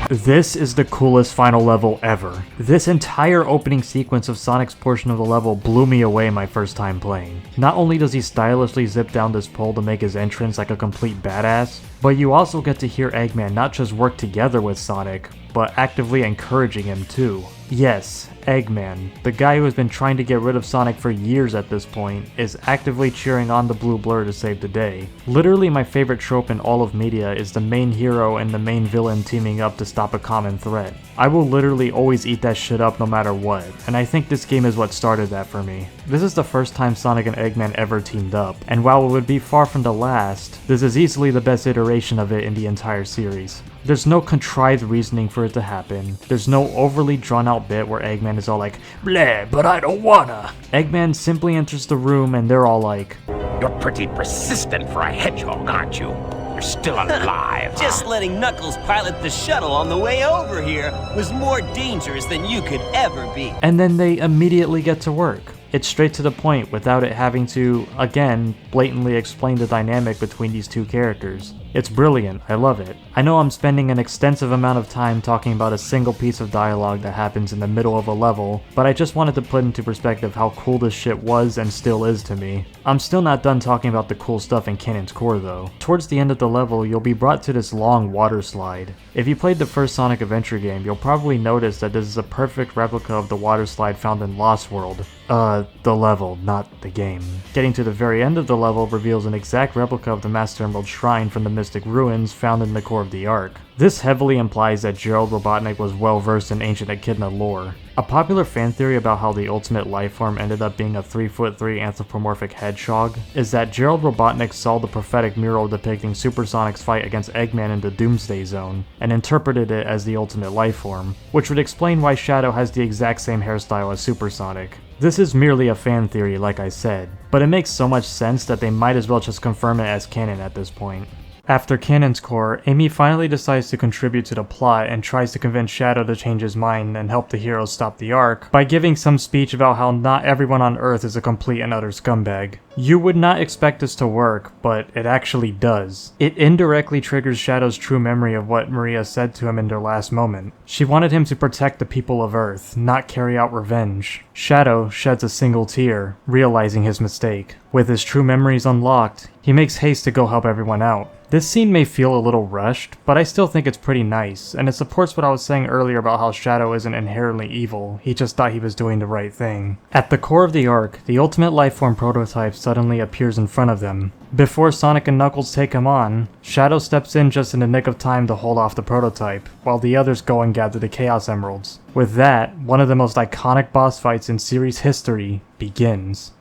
This is the coolest final level ever. This entire opening sequence of Sonic's portion of the level blew me away my first time playing. Not only does he stylishly zip down this pole to make his entrance like a complete badass, but you also get to hear Eggman not just work together with Sonic, but actively encouraging him too. Yes, Eggman, the guy who has been trying to get rid of Sonic for years at this point, is actively cheering on the blue blur to save the day. Literally my favorite trope in all of media is the main hero and the main villain teaming up to stop a common threat. I will literally always eat that shit up no matter what, and I think this game is what started that for me. This is the first time Sonic and Eggman ever teamed up, and while it would be far from the last, this is easily the best iteration of it in the entire series. There's no contrived reasoning for it to happen, there's no overly drawn out bit where Eggman is all like, "Bleh, but I don't wanna." Eggman simply enters the room and they're all like, "You're pretty persistent for a hedgehog, aren't you? You're still alive." Just letting Knuckles pilot the shuttle on the way over here was more dangerous than you could ever be. And then they immediately get to work. It's straight to the point without it having to, again, blatantly explain the dynamic between these two characters. It's brilliant, I love it. I know I'm spending an extensive amount of time talking about a single piece of dialogue that happens in the middle of a level, but I just wanted to put into perspective how cool this shit was and still is to me. I'm still not done talking about the cool stuff in Canon's core though. Towards the end of the level, you'll be brought to this long water slide. If you played the first Sonic Adventure game, you'll probably notice that this is a perfect replica of the water slide found in Lost World. The level, not the game. Getting to the very end of the level reveals an exact replica of the Master Emerald Shrine from the Mystic Ruins found in the core of the Ark. This heavily implies that Gerald Robotnik was well versed in ancient Echidna lore. A popular fan theory about how the ultimate lifeform ended up being a 3'3" anthropomorphic hedgehog is that Gerald Robotnik saw the prophetic mural depicting Supersonic's fight against Eggman in the Doomsday Zone, and interpreted it as the ultimate lifeform, which would explain why Shadow has the exact same hairstyle as Supersonic. This is merely a fan theory, like I said, but it makes so much sense that they might as well just confirm it as canon at this point. After Canon's core, Amy finally decides to contribute to the plot and tries to convince Shadow to change his mind and help the heroes stop the Ark by giving some speech about how not everyone on Earth is a complete and utter scumbag. You would not expect this to work, but it actually does. It indirectly triggers Shadow's true memory of what Maria said to him in their last moment. She wanted him to protect the people of Earth, not carry out revenge. Shadow sheds a single tear, realizing his mistake. With his true memories unlocked, he makes haste to go help everyone out. This scene may feel a little rushed, but I still think it's pretty nice, and it supports what I was saying earlier about how Shadow isn't inherently evil, he just thought he was doing the right thing. At the core of the Ark, the ultimate lifeform prototype suddenly appears in front of them. Before Sonic and Knuckles take him on, Shadow steps in just in the nick of time to hold off the prototype, while the others go and gather the Chaos Emeralds. With that, one of the most iconic boss fights in series history begins.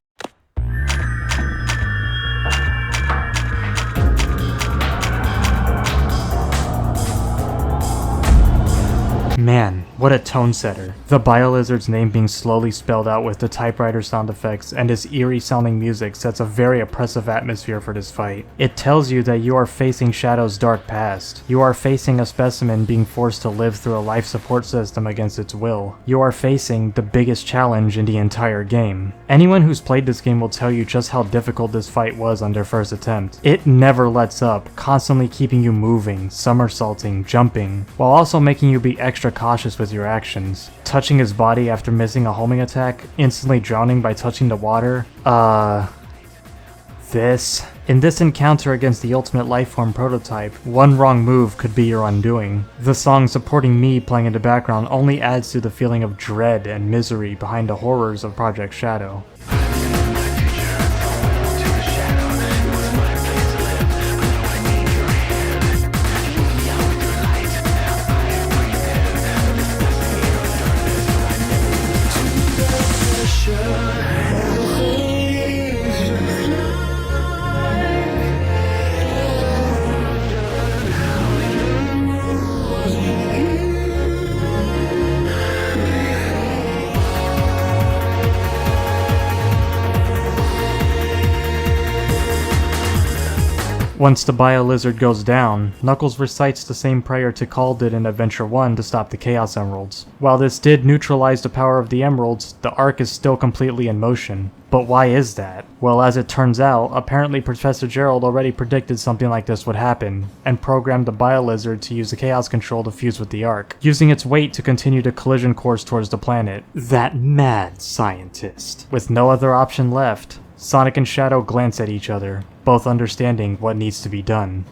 Man, what a tone setter. The Biolizard's name being slowly spelled out with the typewriter sound effects and his eerie sounding music sets a very oppressive atmosphere for this fight. It tells you that you are facing Shadow's dark past. You are facing a specimen being forced to live through a life support system against its will. You are facing the biggest challenge in the entire game. Anyone who's played this game will tell you just how difficult this fight was on their first attempt. It never lets up, constantly keeping you moving, somersaulting, jumping, while also making you be extra cautious with your actions. Touching his body after missing a homing attack, instantly drowning by touching the water. In this encounter against the ultimate lifeform prototype, one wrong move could be your undoing. The song Supporting Me playing in the background only adds to the feeling of dread and misery behind the horrors of Project Shadow. Once the Biolizard goes down, Knuckles recites the same prayer Tikal did in Adventure 1 to stop the Chaos Emeralds. While this did neutralize the power of the Emeralds, the Ark is still completely in motion. But why is that? Well, as it turns out, apparently Professor Gerald already predicted something like this would happen, and programmed the Biolizard to use the Chaos Control to fuse with the Ark, using its weight to continue the collision course towards the planet. That mad scientist. With no other option left, Sonic and Shadow glance at each other, both understanding what needs to be done.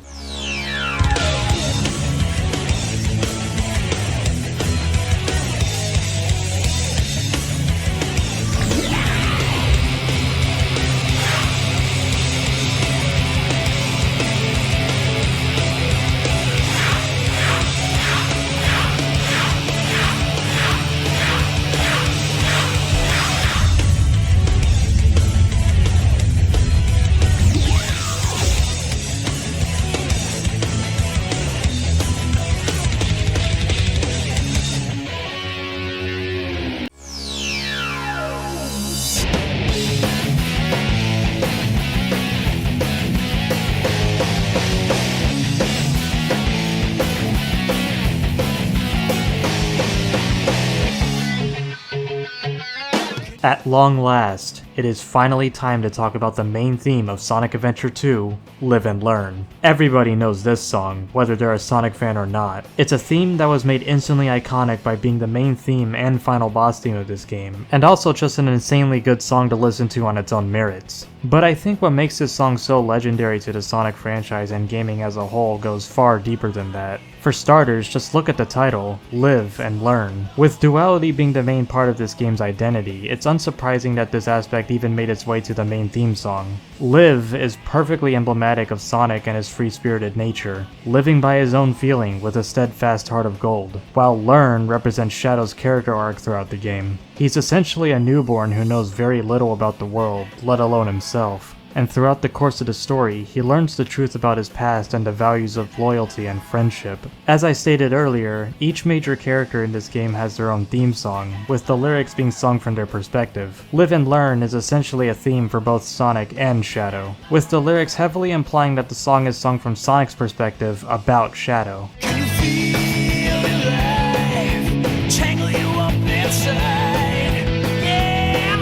At long last, it is finally time to talk about the main theme of Sonic Adventure 2, Live and Learn. Everybody knows this song, whether they're a Sonic fan or not. It's a theme that was made instantly iconic by being the main theme and final boss theme of this game, and also just an insanely good song to listen to on its own merits. But I think what makes this song so legendary to the Sonic franchise and gaming as a whole goes far deeper than that. For starters, just look at the title, Live and Learn. With Duality being the main part of this game's identity, it's unsurprising that this aspect even made its way to the main theme song. Live is perfectly emblematic of Sonic and his free-spirited nature, living by his own feeling with a steadfast heart of gold, while Learn represents Shadow's character arc throughout the game. He's essentially a newborn who knows very little about the world, let alone himself. And throughout the course of the story, he learns the truth about his past and the values of loyalty and friendship. As I stated earlier, each major character in this game has their own theme song, with the lyrics being sung from their perspective. Live and Learn is essentially a theme for both Sonic and Shadow, with the lyrics heavily implying that the song is sung from Sonic's perspective about Shadow. Can you feel it life tangle you up inside? Yeah,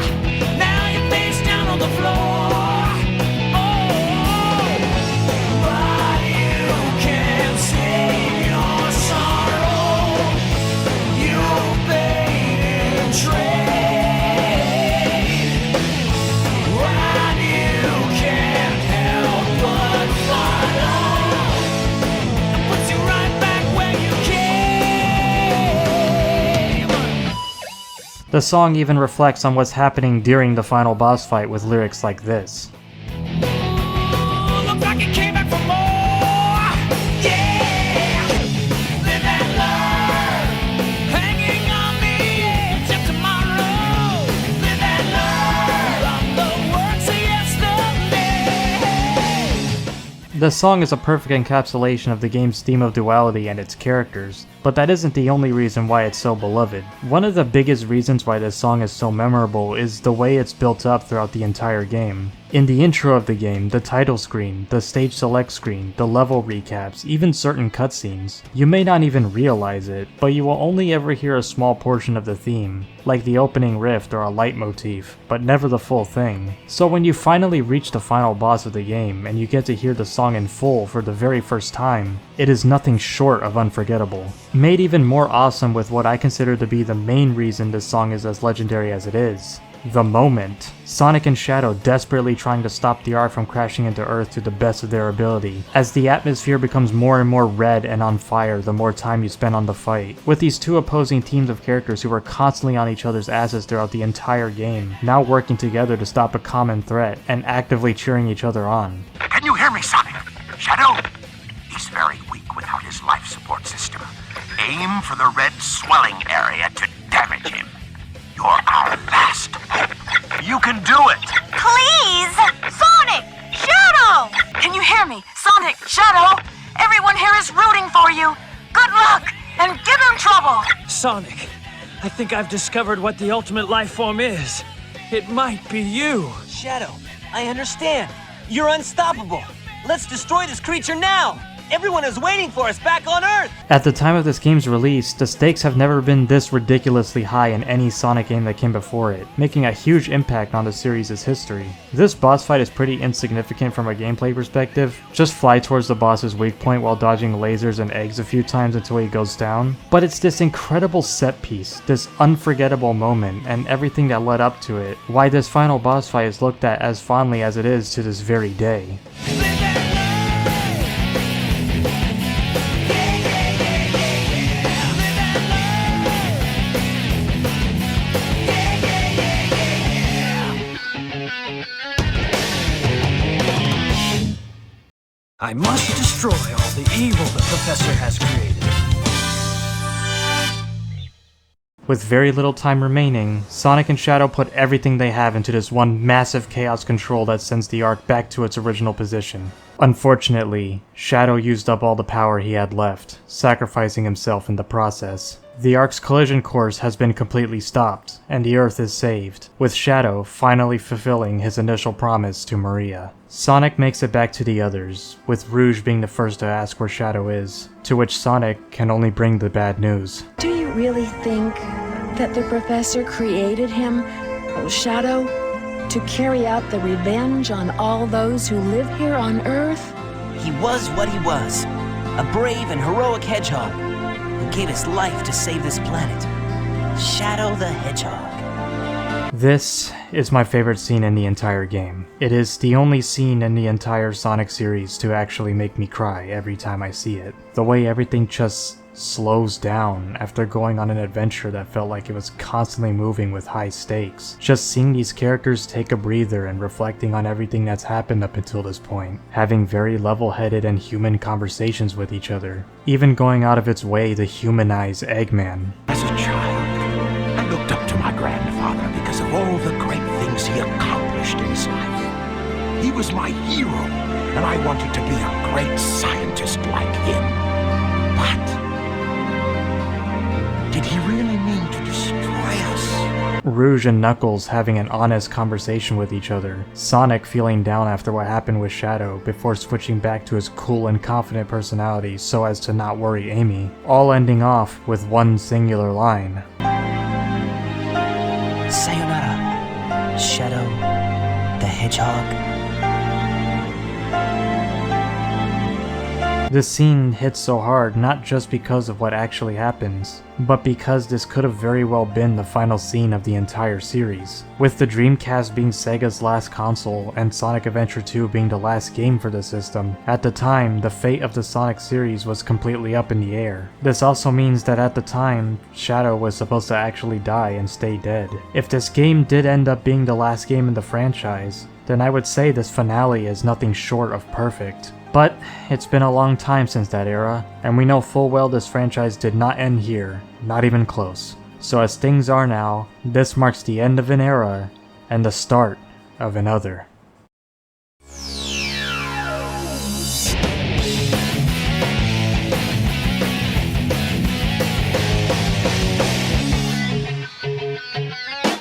now you're face down on the floor. The song even reflects on what's happening during the final boss fight with lyrics like this. Looks like it came back for more. Yeah, live and learn. Hanging on the edge of tomorrow. Live and learn from the words of yesterday. The song is a perfect encapsulation of the game's theme of duality and its characters. But that isn't the only reason why it's so beloved. One of the biggest reasons why this song is so memorable is the way it's built up throughout the entire game. In the intro of the game, the title screen, the stage select screen, the level recaps, even certain cutscenes, you may not even realize it, but you will only ever hear a small portion of the theme, like the opening riff or a leitmotif, but never the full thing. So when you finally reach the final boss of the game and you get to hear the song in full for the very first time, it is nothing short of unforgettable. Made even more awesome with what I consider to be the main reason this song is as legendary as it is. The moment. Sonic and Shadow desperately trying to stop the Ark from crashing into Earth to the best of their ability, as the atmosphere becomes more and more red and on fire the more time you spend on the fight, with these two opposing teams of characters who are constantly on each other's asses throughout the entire game, now working together to stop a common threat, and actively cheering each other on. Can you hear me, Sonic? Shadow? He's very weak without his life support system. Aim for the red swelling area to damage him. You're our last hope. You can do it! Please! Sonic! Shadow! Can you hear me? Sonic, Shadow! Everyone here is rooting for you. Good luck, and give them trouble! Sonic, I think I've discovered what the ultimate life form is. It might be you. Shadow, I understand. You're unstoppable. Let's destroy this creature now! Everyone is waiting for us back on Earth! At the time of this game's release, the stakes have never been this ridiculously high in any Sonic game that came before it, making a huge impact on the series' history. This boss fight is pretty insignificant from a gameplay perspective, just fly towards the boss's weak point while dodging lasers and eggs a few times until he goes down. But it's this incredible set piece, this unforgettable moment, and everything that led up to it, why this final boss fight is looked at as fondly as it is to this very day. I must destroy all the evil the Professor has created. With very little time remaining, Sonic and Shadow put everything they have into this one massive chaos control that sends the Ark back to its original position. Unfortunately, Shadow used up all the power he had left, sacrificing himself in the process. The Ark's collision course has been completely stopped, and the Earth is saved, with Shadow finally fulfilling his initial promise to Maria. Sonic makes it back to the others, with Rouge being the first to ask where Shadow is, to which Sonic can only bring the bad news. Do you really think that the professor created him Oh, Shadow, to carry out the revenge on all those who live here on Earth? He was what he was. A brave and heroic hedgehog who gave his life to save this planet. Shadow the Hedgehog. This is my favorite scene in the entire game. It is the only scene in the entire Sonic series to actually make me cry every time I see it. The way everything just slows down after going on an adventure that felt like it was constantly moving with high stakes. Just seeing these characters take a breather and reflecting on everything that's happened up until this point. Having very level-headed and human conversations with each other. Even going out of its way to humanize Eggman. As a child, I looked up to my grandfather because of all the great things he accomplished in his life. He was my hero, and I wanted to be a great scientist like him. But did he really mean to destroy us? Rouge and Knuckles having an honest conversation with each other. Sonic feeling down after what happened with Shadow before switching back to his cool and confident personality so as to not worry Amy. All ending off with one singular line. Sayonara, Shadow the Hedgehog. This scene hits so hard not just because of what actually happens, but because this could have very well been the final scene of the entire series. With the Dreamcast being Sega's last console and Sonic Adventure 2 being the last game for the system, at the time the fate of the Sonic series was completely up in the air. This also means that at the time, Shadow was supposed to actually die and stay dead. If this game did end up being the last game in the franchise, then I would say this finale is nothing short of perfect. But it's been a long time since that era, and we know full well this franchise did not end here, not even close. So as things are now, this marks the end of an era and the start of another.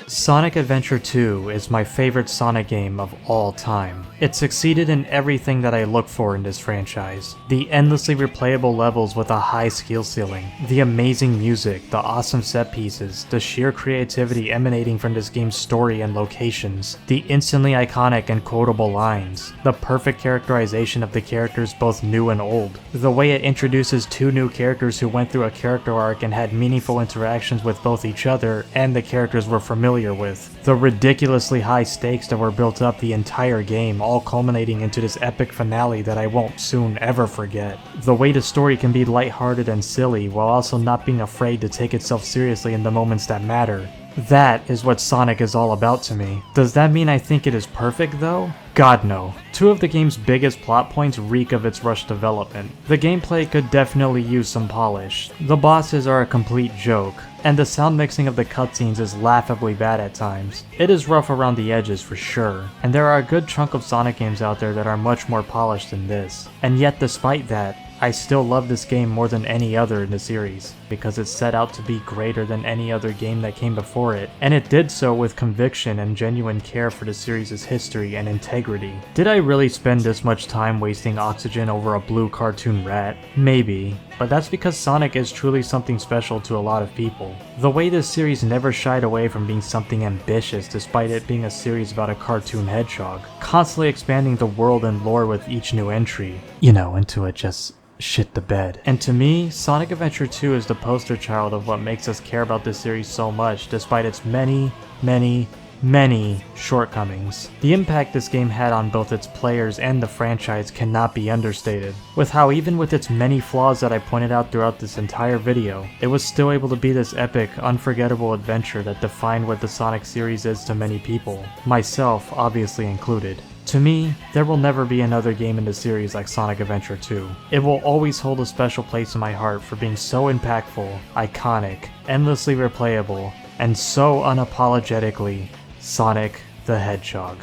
Sonic Adventure 2 is my favorite Sonic game of all time. It succeeded in everything that I look for in this franchise. The endlessly replayable levels with a high skill ceiling, the amazing music, the awesome set pieces, the sheer creativity emanating from this game's story and locations, the instantly iconic and quotable lines, the perfect characterization of the characters both new and old, the way it introduces two new characters who went through a character arc and had meaningful interactions with both each other and the characters we're familiar with, the ridiculously high stakes that were built up the entire game, all culminating into this epic finale that I won't soon ever forget. The way the story can be lighthearted and silly while also not being afraid to take itself seriously in the moments that matter. That is what Sonic is all about to me. Does that mean I think it is perfect though? God no. Two of the game's biggest plot points reek of its rushed development. The gameplay could definitely use some polish. The bosses are a complete joke, and the sound mixing of the cutscenes is laughably bad at times. It is rough around the edges for sure, and there are a good chunk of Sonic games out there that are much more polished than this. And yet despite that, I still love this game more than any other in the series, because it set out to be greater than any other game that came before it, and it did so with conviction and genuine care for the series' history and integrity. Did I really spend this much time wasting oxygen over a blue cartoon rat? Maybe, but that's because Sonic is truly something special to a lot of people. The way this series never shied away from being something ambitious despite it being a series about a cartoon hedgehog, constantly expanding the world and lore with each new entry, into it just shit the bed. And to me, Sonic Adventure 2 is the poster child of what makes us care about this series so much despite its many shortcomings. The impact this game had on both its players and the franchise cannot be understated, with how even with its many flaws that I pointed out throughout this entire video, it was still able to be this epic, unforgettable adventure that defined what the Sonic series is to many people, myself obviously included. To me, there will never be another game in the series like Sonic Adventure 2. It will always hold a special place in my heart for being so impactful, iconic, endlessly replayable, and so unapologetically Sonic the Hedgehog.